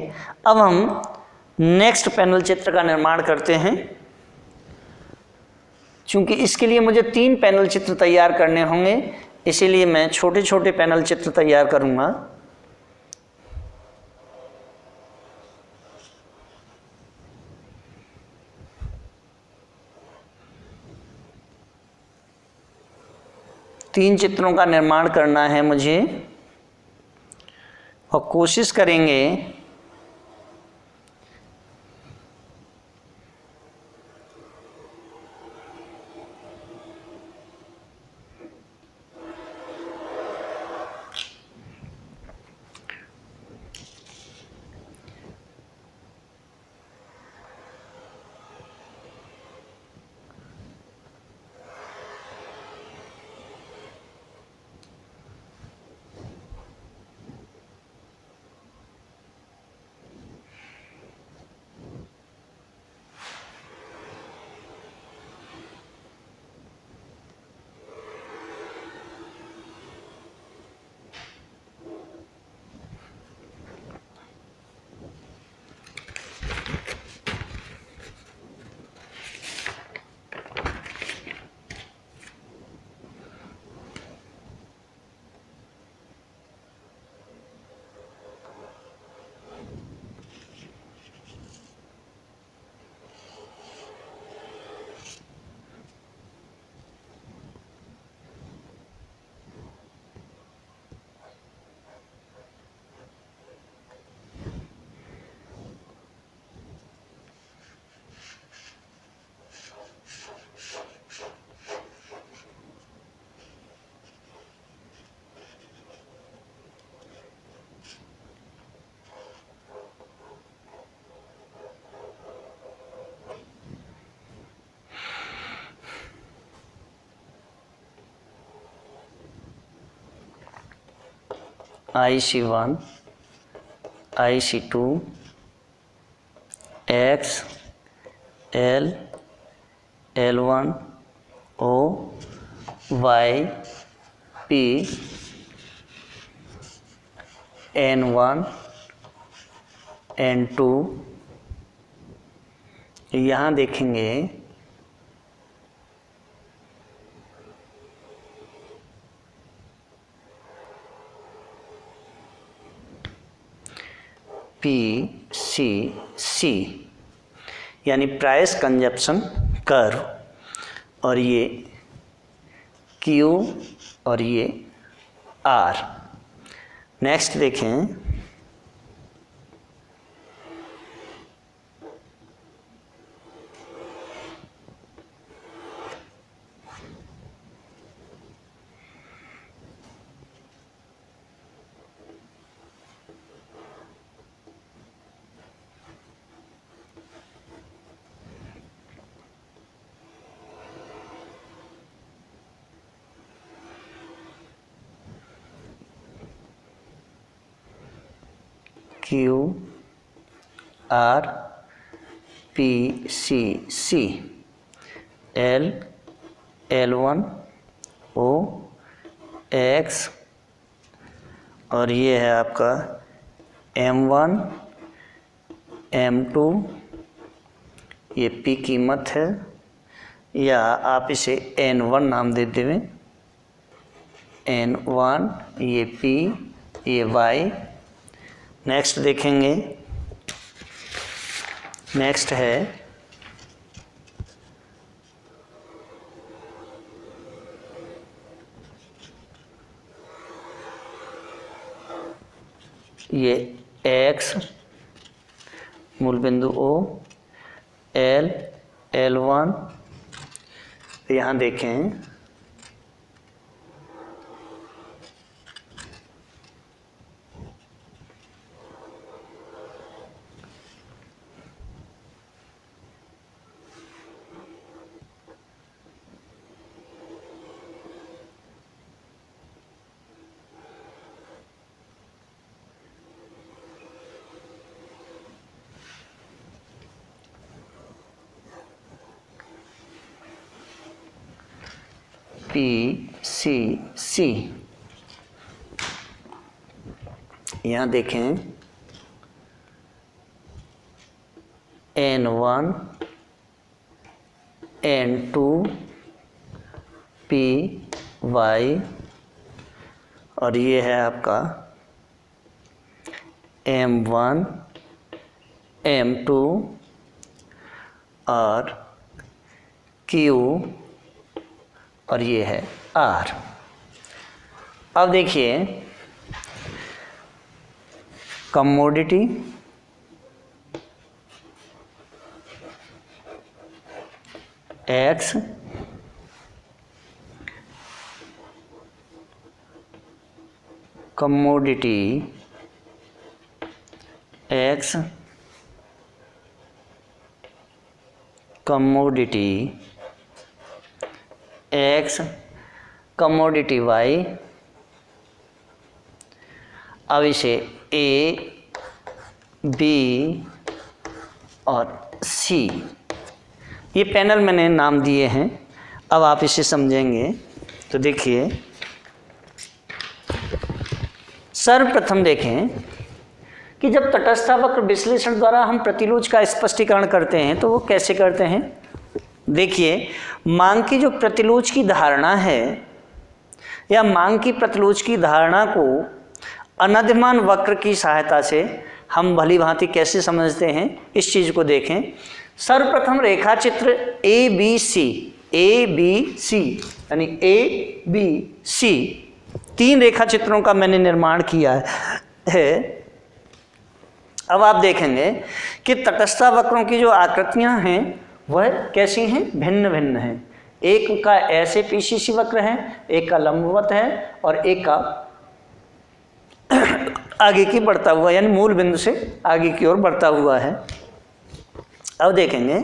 अब हम नेक्स्ट पैनल चित्र का निर्माण करते हैं। चूंकि इसके लिए मुझे 3 पैनल चित्र तैयार करने होंगे, इसीलिए मैं छोटे छोटे पैनल चित्र तैयार करूंगा। तीन चित्रों का निर्माण करना है मुझे और कोशिश करेंगे IC1, IC2, X, L, L1, O, Y, P, N1, N2। यहाँ देखेंगे PCC यानी प्राइस कंजप्शन कर्व, और ये Q और ये R। नेक्स्ट देखें Q R P C C L L1 O x और ये है आपका m1 m2, ये p कीमत है, या आप इसे n1 नाम दे देवें, n1 ये p ये y। नेक्स्ट देखेंगे, नेक्स्ट है ये x मूल बिंदु O, L L1, यहाँ देखें P C C, यहाँ देखें N1 N2 P Y, और ये है आपका M1 M2 और Q, और ये है R। अब देखिए commodity X commodity X commodity X commodity Y। अब इसे A B और C, ये पैनल मैंने नाम दिए हैं। अब आप इसे समझेंगे तो देखिए, सर्वप्रथम देखें कि जब तटस्था वक्र विश्लेषण द्वारा हम प्रतिलोच का स्पष्टीकरण करते हैं तो वो कैसे करते हैं। देखिए, मांग की जो प्रतिलोच की धारणा है या मांग की प्रतिलोच की धारणा को अनधिमान वक्र की सहायता से हम भली भांति कैसे समझते हैं, इस चीज को देखें। सर्वप्रथम रेखा चित्र ए बी सी यानी ए बी सी, 3 रेखा चित्रों का मैंने निर्माण किया है। अब आप देखेंगे कि तटस्था वक्रों की जो आकृतियां हैं वह कैसी हैं, भिन्न भिन्न हैं। एक का ऐसे पीसीसी वक्र है, एक का लंबवत है और एक का आगे की बढ़ता हुआ, यानी मूल बिंदु से आगे की ओर बढ़ता हुआ है। अब देखेंगे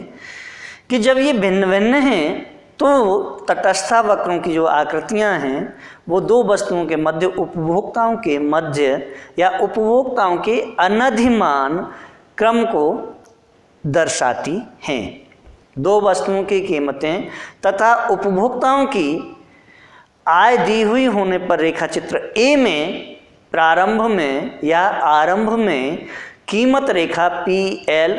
कि जब ये भिन्न भिन्न हैं तो तटस्था वक्रों की जो आकृतियां हैं वो 2 वस्तुओं के मध्य, उपभोक्ताओं के मध्य या उपभोक्ताओं के अनधिमान क्रम को दर्शाती हैं। 2 वस्तुओं की कीमतें तथा उपभोक्ताओं की आय दी हुई होने पर रेखा चित्र ए में प्रारंभ में या आरंभ में कीमत रेखा PL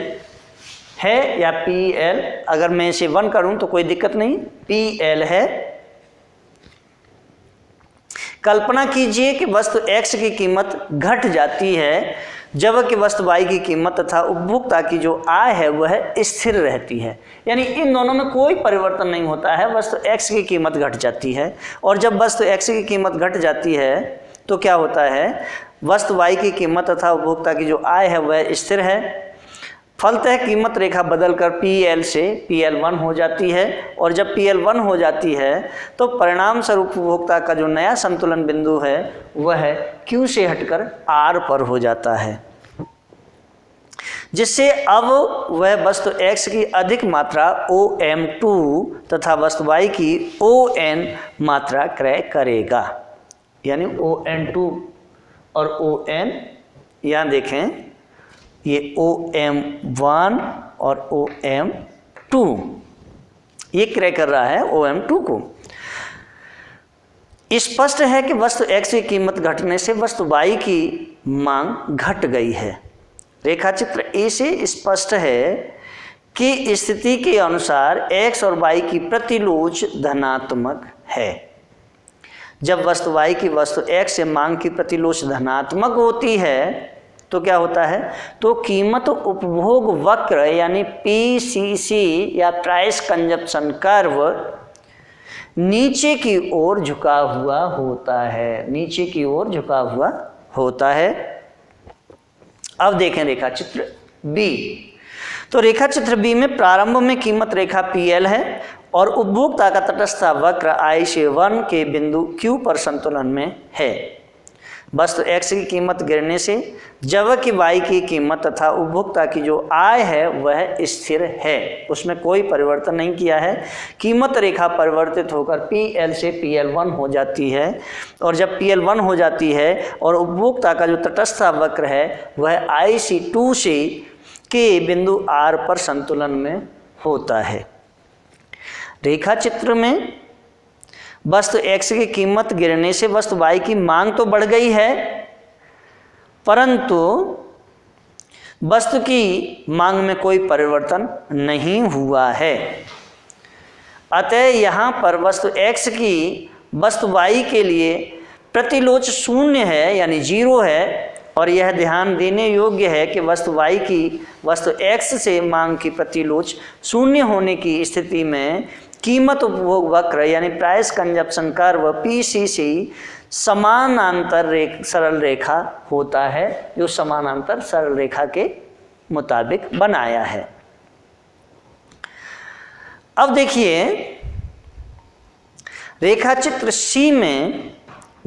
है या PL, अगर मैं इसे 1 करूं तो कोई दिक्कत नहीं, PL है। कल्पना कीजिए कि वस्तु X की कीमत घट जाती है जबकि वस्तु Y की कीमत तथा उपभोक्ता की जो आय है वह स्थिर रहती है, यानी इन दोनों में कोई परिवर्तन नहीं होता है। वस्तु X की कीमत घट जाती है और जब वस्तु X की कीमत घट जाती है तो क्या होता है, वस्तु Y की कीमत तथा उपभोक्ता की जो आय है वह स्थिर है। फलतः कीमत रेखा बदलकर PL से PL1 हो जाती है और जब PL1 हो जाती है तो परिणाम स्वरूप उपभोक्ता का जो नया संतुलन बिंदु है वह Q से हटकर R पर हो जाता है, जिससे अब वह वस्तु X की अधिक मात्रा OM2 तथा वस्तु Y की ON मात्रा क्रय करेगा, यानी ON2 और ON, यहाँ देखें ये OM1 और OM2 ये क्रय कर रहा है OM2 को। स्पष्ट है कि वस्तु X की कीमत घटने से वस्तु Y की मांग घट गई है। रेखाचित्र ए से स्पष्ट है कि स्थिति के अनुसार X और Y की प्रतिलोच धनात्मक है। जब वस्तु Y की वस्तु X से मांग की प्रतिलोच धनात्मक होती है तो क्या होता है, तो कीमत उपभोग वक्र यानी PCC या प्राइस कंजप्शन कर्व नीचे की ओर झुका हुआ होता है, नीचे की ओर झुका हुआ होता है। अब देखें रेखाचित्र बी। तो रेखाचित्र बी में प्रारंभ में कीमत रेखा PL है और उपभोक्ता का तटस्थ वक्र I से 1 के बिंदु Q पर संतुलन में है। वस्तु X की कीमत गिरने से जबकि Y की कीमत तथा उपभोक्ता की जो आय है वह स्थिर है, उसमें कोई परिवर्तन नहीं किया है। कीमत रेखा परिवर्तित होकर PL से PL1 हो जाती है और जब PL1 हो जाती है और उपभोक्ता का जो तटस्थ वक्र है वह IC2 से के बिंदु R पर संतुलन में होता है। रेखा चित्र में वस्तु X की कीमत गिरने से वस्तु Y की मांग तो बढ़ गई है, परंतु वस्तु की मांग में कोई परिवर्तन नहीं हुआ है। अतः यहाँ पर वस्तु X की वस्तु Y के लिए प्रतिलोच शून्य है यानी 0 है, और यह ध्यान देने योग्य है कि वस्तु Y की वस्तु X से मांग की प्रतिलोच शून्य होने की स्थिति में कीमत उपभोग वक्र यानी प्राइस कंजप्शन कर्व PCC समानांतर सरल रेखा होता है, जो समानांतर सरल रेखा के मुताबिक बनाया है। अब देखिए रेखाचित्र C में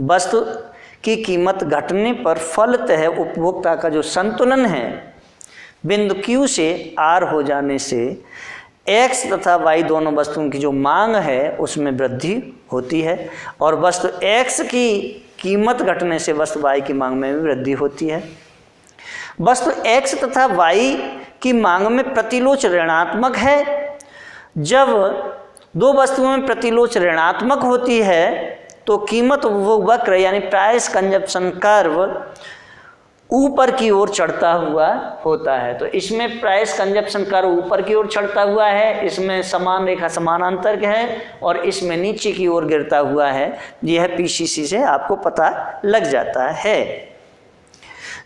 वस्तु की कीमत घटने पर फलतः उपभोक्ता का जो संतुलन है बिंदु Q से R हो जाने से X तथा Y दोनों वस्तुओं की जो मांग है उसमें वृद्धि होती है और वस्तु X की कीमत घटने से वस्तु Y की मांग में भी वृद्धि होती है। वस्तु X तथा Y की मांग में प्रतिलोच ऋणात्मक है। जब दो वस्तुओं में प्रतिलोच ऋणात्मक होती है तो कीमत उपभोग वक्र यानी प्राइस कंजप्शन कर्व ऊपर की ओर चढ़ता हुआ होता है। तो इसमें प्राइस कंजप्शन कर्व ऊपर की ओर चढ़ता हुआ है, इसमें समान रेखा समानांतर है और इसमें नीचे की ओर गिरता हुआ है। यह PCC से आपको पता लग जाता है।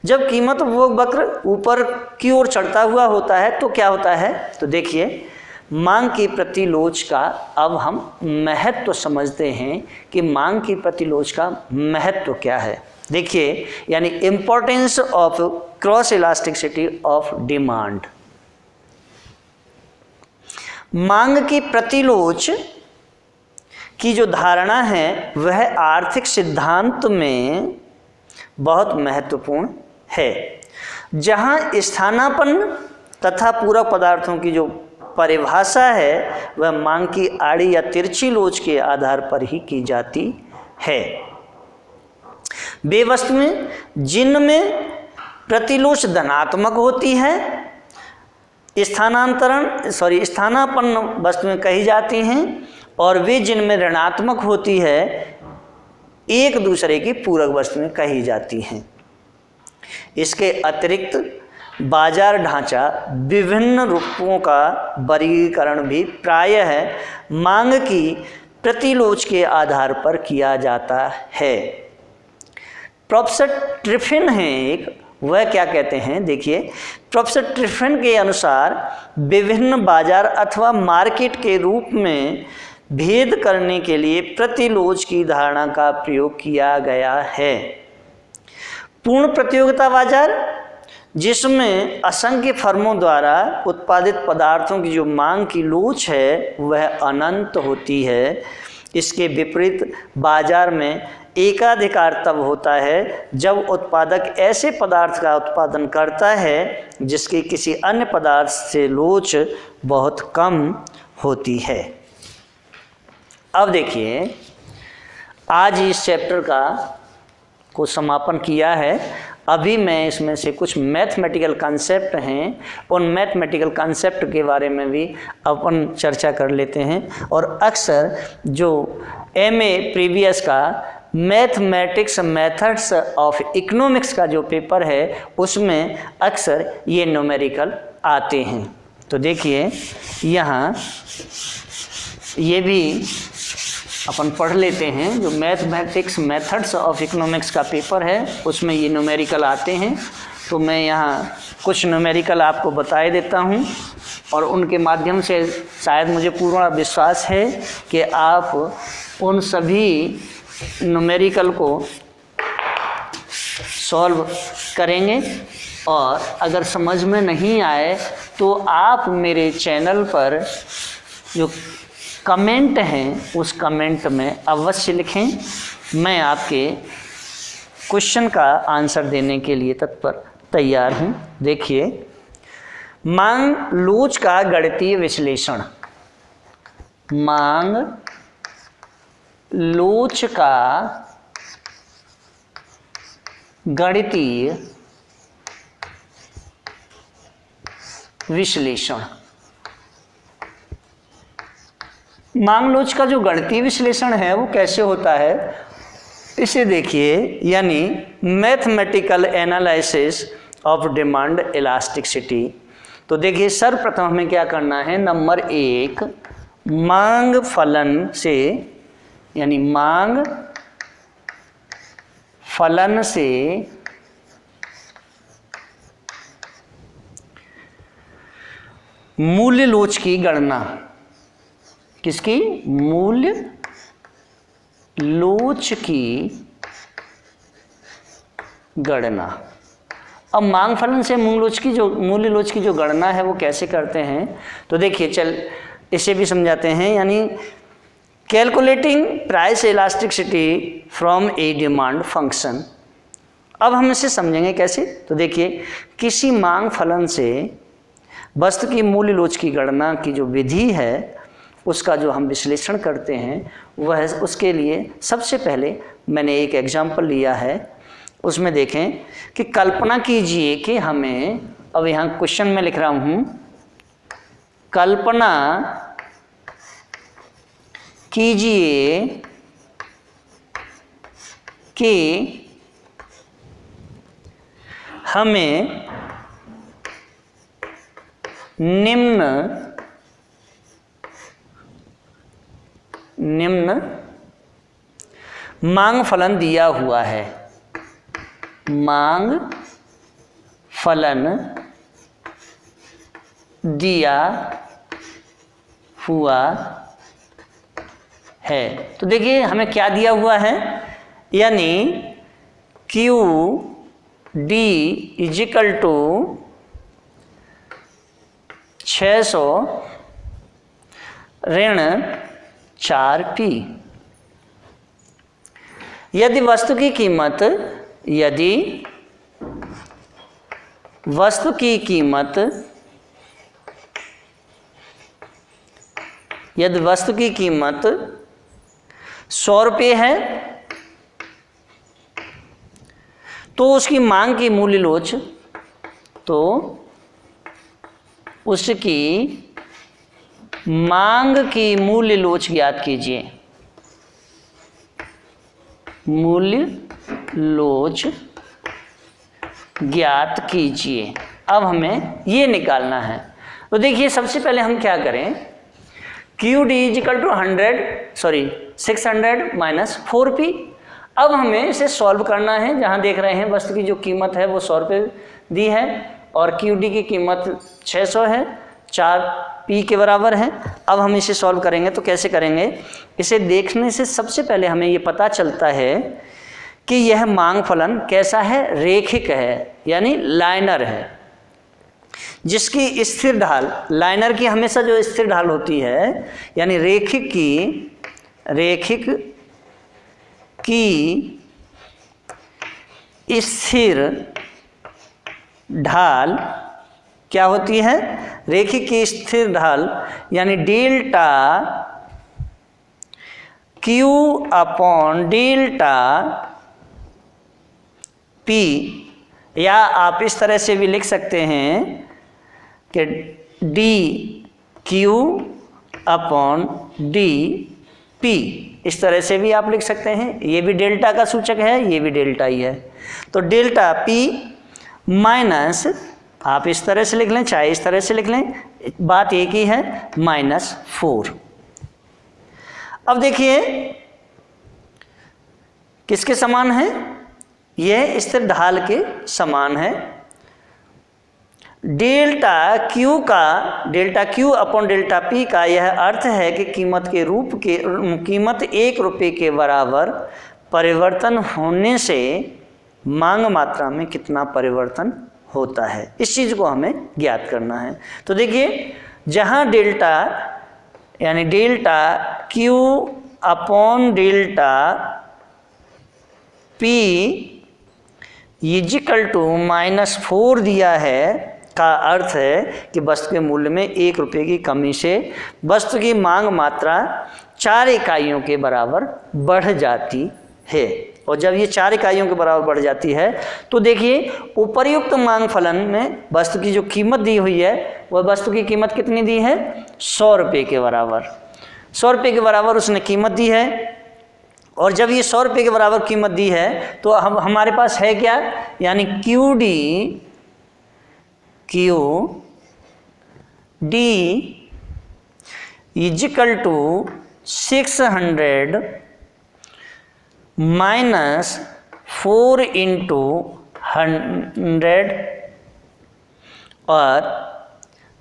जब कीमत उपभोग वक्र ऊपर की ओर चढ़ता हुआ होता है तो क्या होता है, तो देखिए मांग की प्रतिलोच का अब हम महत्व समझते हैं कि मांग की प्रतिलोच का महत्व क्या है। देखिए यानी importance of cross elasticity of demand. मांग की प्रतिलोच की जो धारणा है वह आर्थिक सिद्धांत में बहुत महत्वपूर्ण है, जहां स्थानापन्न तथा पूरक पदार्थों की जो परिभाषा है वह मांग की आड़ी या तिरछी लोच के आधार पर ही की जाती है। वे वस्तुएं जिनमें प्रतिलोच धनात्मक होती है स्थानापन्न वस्तुएं कही जाती हैं और वे जिनमें ऋणात्मक होती है एक दूसरे की पूरक वस्तुएं कही जाती हैं। इसके अतिरिक्त बाजार ढांचा विभिन्न रूपों का वर्गीकरण भी प्रायः मांग की प्रतिलोच के आधार पर किया जाता है। प्रोफेसर ट्रिफिन है एक, वह क्या कहते हैं, देखिए प्रोफेसर ट्रिफिन के अनुसार विभिन्न बाजार अथवा मार्केट के रूप में भेद करने के लिए प्रतिलोच की धारणा का प्रयोग किया गया है। पूर्ण प्रतियोगिता बाजार, जिसमें असंख्य फर्मों द्वारा उत्पादित पदार्थों की जो मांग की लोच है वह अनंत होती है। इसके विपरीत बाजार में एकाधिकार तब होता है जब उत्पादक ऐसे पदार्थ का उत्पादन करता है जिसकी किसी अन्य पदार्थ से लोच बहुत कम होती है। अब देखिए आज इस चैप्टर को समापन किया है। अभी मैं इसमें से कुछ मैथमेटिकल कॉन्सेप्ट हैं, उन मैथमेटिकल कॉन्सेप्ट के बारे में भी अपन चर्चा कर लेते हैं। और अक्सर जो MA प्रीवियस का मैथमेटिक्स मेथड्स ऑफ इकोनॉमिक्स का जो पेपर है उसमें अक्सर ये न्यूमेरिकल आते हैं। तो देखिए यहाँ ये भी अपन पढ़ लेते हैं, जो मैथमेटिक्स मेथड्स ऑफ इकोनॉमिक्स का पेपर है उसमें ये न्यूमेरिकल आते हैं। तो मैं यहाँ कुछ न्यूमेरिकल आपको बताए देता हूँ और उनके माध्यम से शायद मुझे पूर्ण विश्वास है कि आप उन सभी न्यूमेरिकल को सॉल्व करेंगे। और अगर समझ में नहीं आए तो आप मेरे चैनल पर जो कमेंट हैं उस कमेंट में अवश्य लिखें, मैं आपके क्वेश्चन का आंसर देने के लिए तत्पर तैयार हूँ। देखिए, मांग लोच का गणितीय विश्लेषण। मांग लोच का गणितीय विश्लेषण। मांग लोच का जो गणितीय विश्लेषण है वो कैसे होता है, इसे देखिए, यानी mathematical analysis of demand elasticity. तो देखिए, सर्वप्रथम हमें क्या करना है, नंबर 1 मांग फलन से, यानी मांग फलन से मूल्य लोच की गणना। किसकी? मूल्य लोच की गणना। अब मांग फलन से मूल्य लोच की जो गणना है वो कैसे करते हैं, तो देखिए, चल इसे भी समझाते हैं, यानी calculating price elasticity from A demand function. अब हम इसे समझेंगे कैसे, तो देखिए, किसी मांग फलन से वस्तु की मूल्य लोच की गणना की जो विधि है उसका जो हम विश्लेषण करते हैं वह, उसके लिए सबसे पहले मैंने एक एग्जाम्पल लिया है। उसमें देखें कि कल्पना कीजिए कि हमें, अब यहाँ क्वेश्चन में लिख रहा हूँ, कल्पना कीजिए कि हमें निम्न मांग फलन दिया हुआ है। मांग फलन दिया हुआ है। तो देखिए, हमें क्या दिया हुआ है, यानी क्यू डी इजिकल टू 600 ऋण 4p। यदि वस्तु की कीमत यदि वस्तु की कीमत 100 रुपये है तो उसकी मांग की मूल्य लोच, तो उसकी मांग की मूल्य लोच ज्ञात कीजिए। मूल्य लोच ज्ञात कीजिए। अब हमें ये निकालना है। तो देखिए, सबसे पहले हम क्या करें, Q D equal to 600 minus 4p। अब हमें इसे सॉल्व करना है। जहाँ देख रहे हैं वस्तु की जो कीमत है वो 100 रुपये दी है और क्यू डी की कीमत 600 है, 4p के बराबर है। अब हम इसे सॉल्व करेंगे तो कैसे करेंगे, इसे देखने से सबसे पहले हमें ये पता चलता है कि यह मांग फलन कैसा है, रेखिक है, यानी लाइनर है, जिसकी स्थिर ढाल, लाइनर की हमेशा जो स्थिर ढाल होती है, यानी रेखिक की स्थिर ढाल क्या होती है, रेखिक की स्थिर ढाल यानी delta Q upon delta P, या आप इस तरह से भी लिख सकते हैं कि D Q upon D P, इस तरह से भी आप लिख सकते हैं, ये भी डेल्टा का सूचक है, ये भी डेल्टा ही है। तो डेल्टा पी माइनस, आप इस तरह से लिख लें चाहे इस तरह से लिख लें, बात एक ही है, -4। अब देखिए किसके समान है, यह स्थिर ढाल के समान है। डेल्टा क्यू का, delta Q upon delta P का यह अर्थ है कि कीमत के रूप के कीमत 1 रुपये के बराबर परिवर्तन होने से मांग मात्रा में कितना परिवर्तन होता है, इस चीज़ को हमें ज्ञात करना है। तो देखिए जहाँ डेल्टा यानी delta Q upon delta P equal to -4 दिया है, का अर्थ है कि वस्तु के मूल्य में 1 रुपये की कमी से वस्तु की मांग मात्रा 4 इकाइयों के बराबर बढ़ जाती है। और जब ये 4 इकाइयों के बराबर बढ़ जाती है तो देखिए उपर्युक्त मांग फलन में वस्तु की जो कीमत दी हुई है वह वस्तु की कीमत कितनी दी है, 100 रुपये के बराबर। 100 रुपये के बराबर उसने कीमत दी है। और जब ये 100 रुपये के बराबर कीमत दी है तो हमारे पास है क्या, यानी Q D equal to 600 minus 4 into 100 और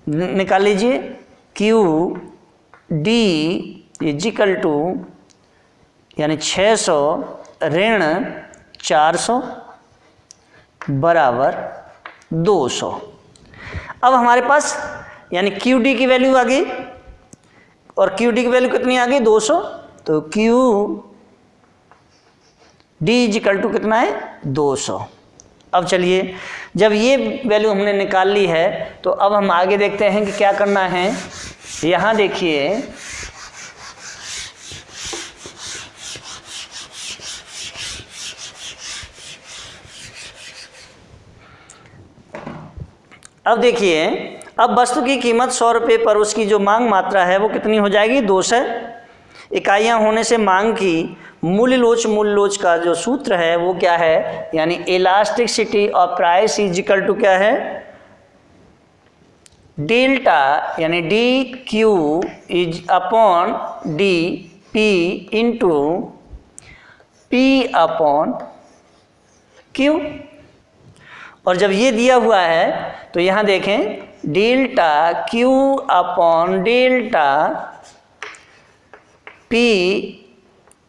निकाल लीजिए क्यू डी इजिकल टू यानी 600 ऋण 400 बराबर 200। अब हमारे पास यानी क्यू डी की वैल्यू आ गई और क्यू डी की वैल्यू कितनी आ गई, 200। तो क्यू डी इजिकल टू कितना है, 200। अब चलिए जब ये वैल्यू हमने निकाल ली है तो अब हम आगे देखते हैं कि क्या करना है। यहाँ देखिए अब देखिए, अब वस्तु की कीमत 100 रुपये पर उसकी जो मांग मात्रा है वो कितनी हो जाएगी, 200 इकाइयाँ होने से मांग की मूल्य लोच का जो सूत्र है वो क्या है, यानी elasticity of price is equal to क्या है, डेल्टा यानी D Q is upon D P into P upon Q. और जब ये दिया हुआ है तो यहाँ देखें delta Q upon delta P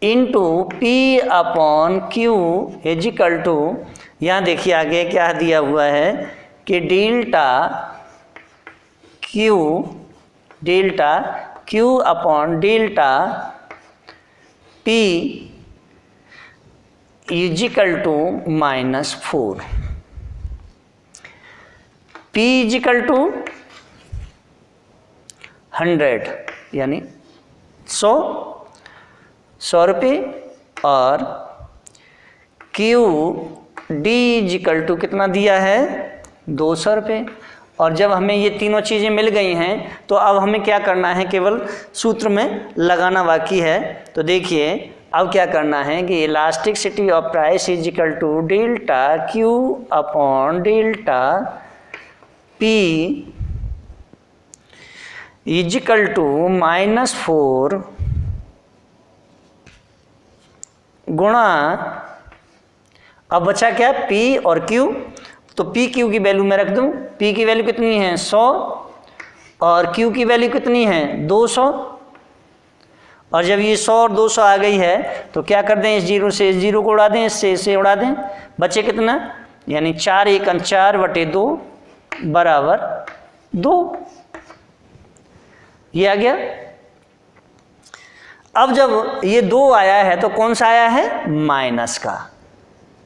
into P upon Q equal to, यहाँ देखिए आगे क्या दिया हुआ है कि delta Q upon delta P equal to -4, P equal to 100 यानी 100 रुपये और Q D इजिकल टू कितना दिया है, 200 रुपये। और जब हमें ये तीनों चीज़ें मिल गई हैं तो अब हमें क्या करना है, केवल सूत्र में लगाना बाकी है। तो देखिए अब क्या करना है कि elasticity of price equal to delta Q upon delta P equal to -4 गुणा, अब बचा क्या, P और Q। तो P Q की वैल्यू मैं रख दूं, P की वैल्यू कितनी है 100 और Q की वैल्यू कितनी है 200। और जब ये 100 और 200 आ गई है तो क्या कर दें, इस जीरो से इस जीरो को उड़ा दें, इससे इसे उड़ा दें, बचे कितना, यानी 4 × 4/2 बराबर 2, ये आ गया। अब जब ये 2 आया है तो कौन सा आया है, माइनस का,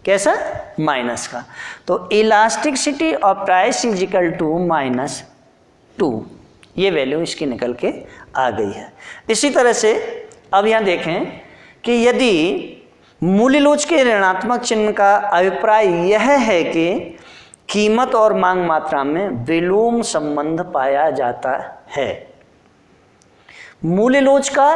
कैसा, माइनस का। तो elasticity of price is equal to -2, ये वैल्यू इसकी निकल के आ गई है। इसी तरह से अब यहाँ देखें कि यदि मूल्यलोच के ऋणात्मक चिन्ह का अभिप्राय यह है कि कीमत और मांग मात्रा में विलोम संबंध पाया जाता है। मूल्यलोच का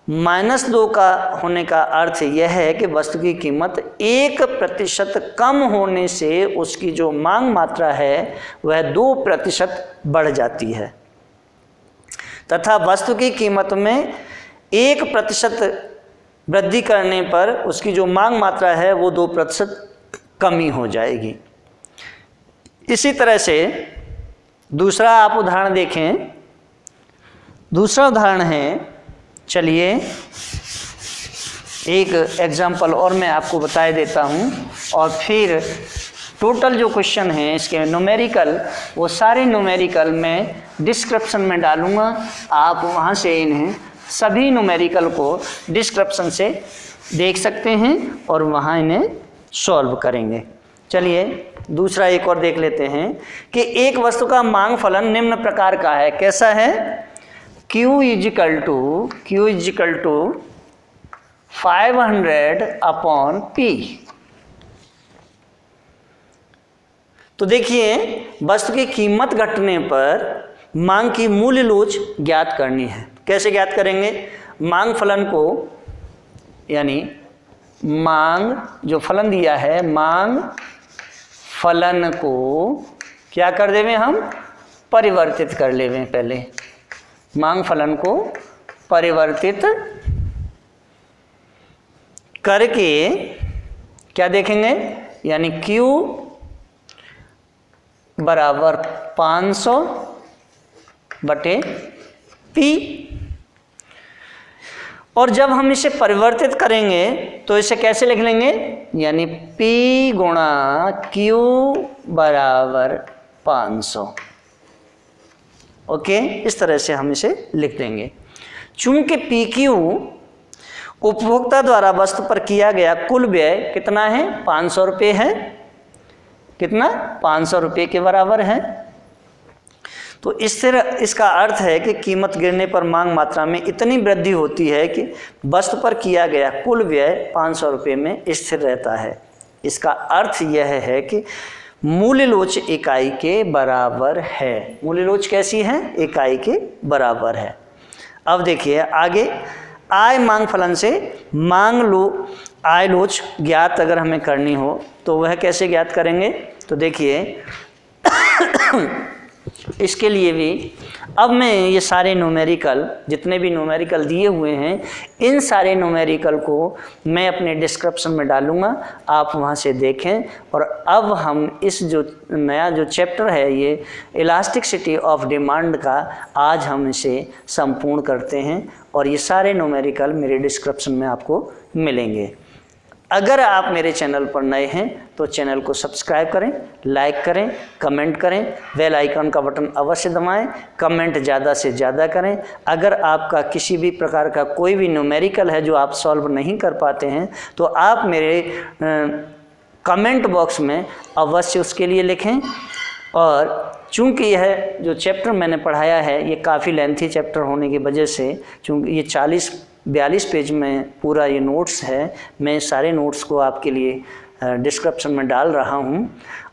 -2 का होने का अर्थ यह है कि वस्तु की कीमत 1% कम होने से उसकी जो मांग मात्रा है वह 2% बढ़ जाती है, तथा वस्तु की कीमत में 1% वृद्धि करने पर उसकी जो मांग मात्रा है वो 2% कमी हो जाएगी। इसी तरह से दूसरा आप उदाहरण देखें। दूसरा उदाहरण है, चलिए एक एग्जाम्पल और मैं आपको बता देता हूँ और फिर टोटल जो क्वेश्चन है इसके न्यूमेरिकल, वो सारे न्यूमेरिकल मैं डिस्क्रिप्शन में डालूँगा। आप वहाँ से इन्हें सभी न्यूमेरिकल को डिस्क्रिप्शन से देख सकते हैं और वहाँ इन्हें सॉल्व करेंगे। चलिए दूसरा एक और देख लेते हैं कि एक वस्तु का मांग फलन निम्न प्रकार का है। कैसा है? Q = 500/P। तो देखिए वस्तु की कीमत घटने पर मांग की मूल्य लोच ज्ञात करनी है। कैसे ज्ञात करेंगे? मांग फलन को, यानी मांग जो फलन दिया है, मांग फलन को क्या कर देवें हम? परिवर्तित कर लेवें। पहले मांग फलन को परिवर्तित करके क्या देखेंगे? यानी Q = 500/P। और जब हम इसे परिवर्तित करेंगे तो इसे कैसे लिख लेंगे? यानी P × Q = 500। ओके, इस तरह से हम इसे लिख देंगे। चूंकि PQ उपभोक्ता द्वारा वस्तु पर किया गया कुल व्यय कितना है? 500 रुपये है। कितना? 500 रुपये के बराबर है। तो इस तरह इसका अर्थ है कि कीमत गिरने पर मांग मात्रा में इतनी वृद्धि होती है कि वस्तु पर किया गया कुल व्यय 500 रुपये में स्थिर रहता है। इसका अर्थ यह है कि मूल्य लोच इकाई के बराबर है। मूल्य लोच कैसी है? इकाई के बराबर है। अब देखिए आगे, आय मांग फलन से आय लोच ज्ञात अगर हमें करनी हो तो वह कैसे ज्ञात करेंगे? तो देखिए इसके लिए भी अब मैं ये सारे न्यूमेरिकल, जितने भी न्यूमेरिकल दिए हुए हैं, इन सारे न्यूमेरिकल को मैं अपने डिस्क्रिप्शन में डालूँगा, आप वहाँ से देखें। और अब हम इस जो नया जो चैप्टर है ये इलास्टिसिटी ऑफ डिमांड का, आज हम इसे संपूर्ण करते हैं और ये सारे न्यूमेरिकल मेरे डिस्क्रिप्शन में आपको मिलेंगे। अगर आप मेरे चैनल पर नए हैं तो चैनल को सब्सक्राइब करें, लाइक करें, कमेंट करें, बेल आइकन का बटन अवश्य दबाएं, कमेंट ज़्यादा से ज़्यादा करें। अगर आपका किसी भी प्रकार का कोई भी न्यूमेरिकल है जो आप सॉल्व नहीं कर पाते हैं तो आप मेरे कमेंट बॉक्स में अवश्य उसके लिए लिखें। और चूँकि यह जो चैप्टर मैंने पढ़ाया है ये काफ़ी लेंथी चैप्टर होने की वजह से, चूँकि ये 42 पेज में पूरा ये नोट्स है, मैं सारे नोट्स को आपके लिए डिस्क्रिप्शन में डाल रहा हूँ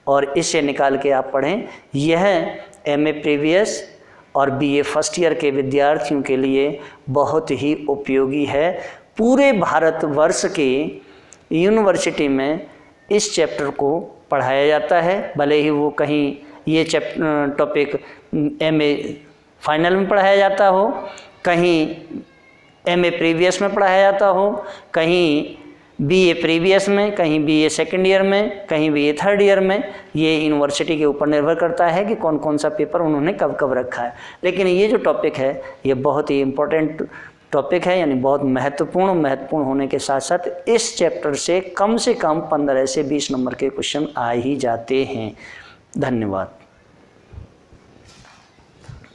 और इसे निकाल के आप पढ़ें। यह MA प्रीवियस और BA फर्स्ट ईयर के विद्यार्थियों के लिए बहुत ही उपयोगी है। पूरे भारतवर्ष के यूनिवर्सिटी में इस चैप्टर को पढ़ाया जाता है, भले ही वो कहीं ये टॉपिक MA फाइनल में पढ़ाया जाता हो, कहीं MA प्रीवियस में पढ़ाया जाता हो, कहीं BA प्रीवियस में, कहीं BA सेकेंड ईयर में, कहीं BA थर्ड ईयर में। ये यूनिवर्सिटी के ऊपर निर्भर करता है कि कौन कौन सा पेपर उन्होंने कब कब रखा है। लेकिन ये जो टॉपिक है ये बहुत ही इम्पोर्टेंट टॉपिक है, यानी बहुत महत्वपूर्ण होने के साथ साथ इस चैप्टर से कम 15 से 20 नंबर के क्वेश्चन आ ही जाते हैं। धन्यवाद।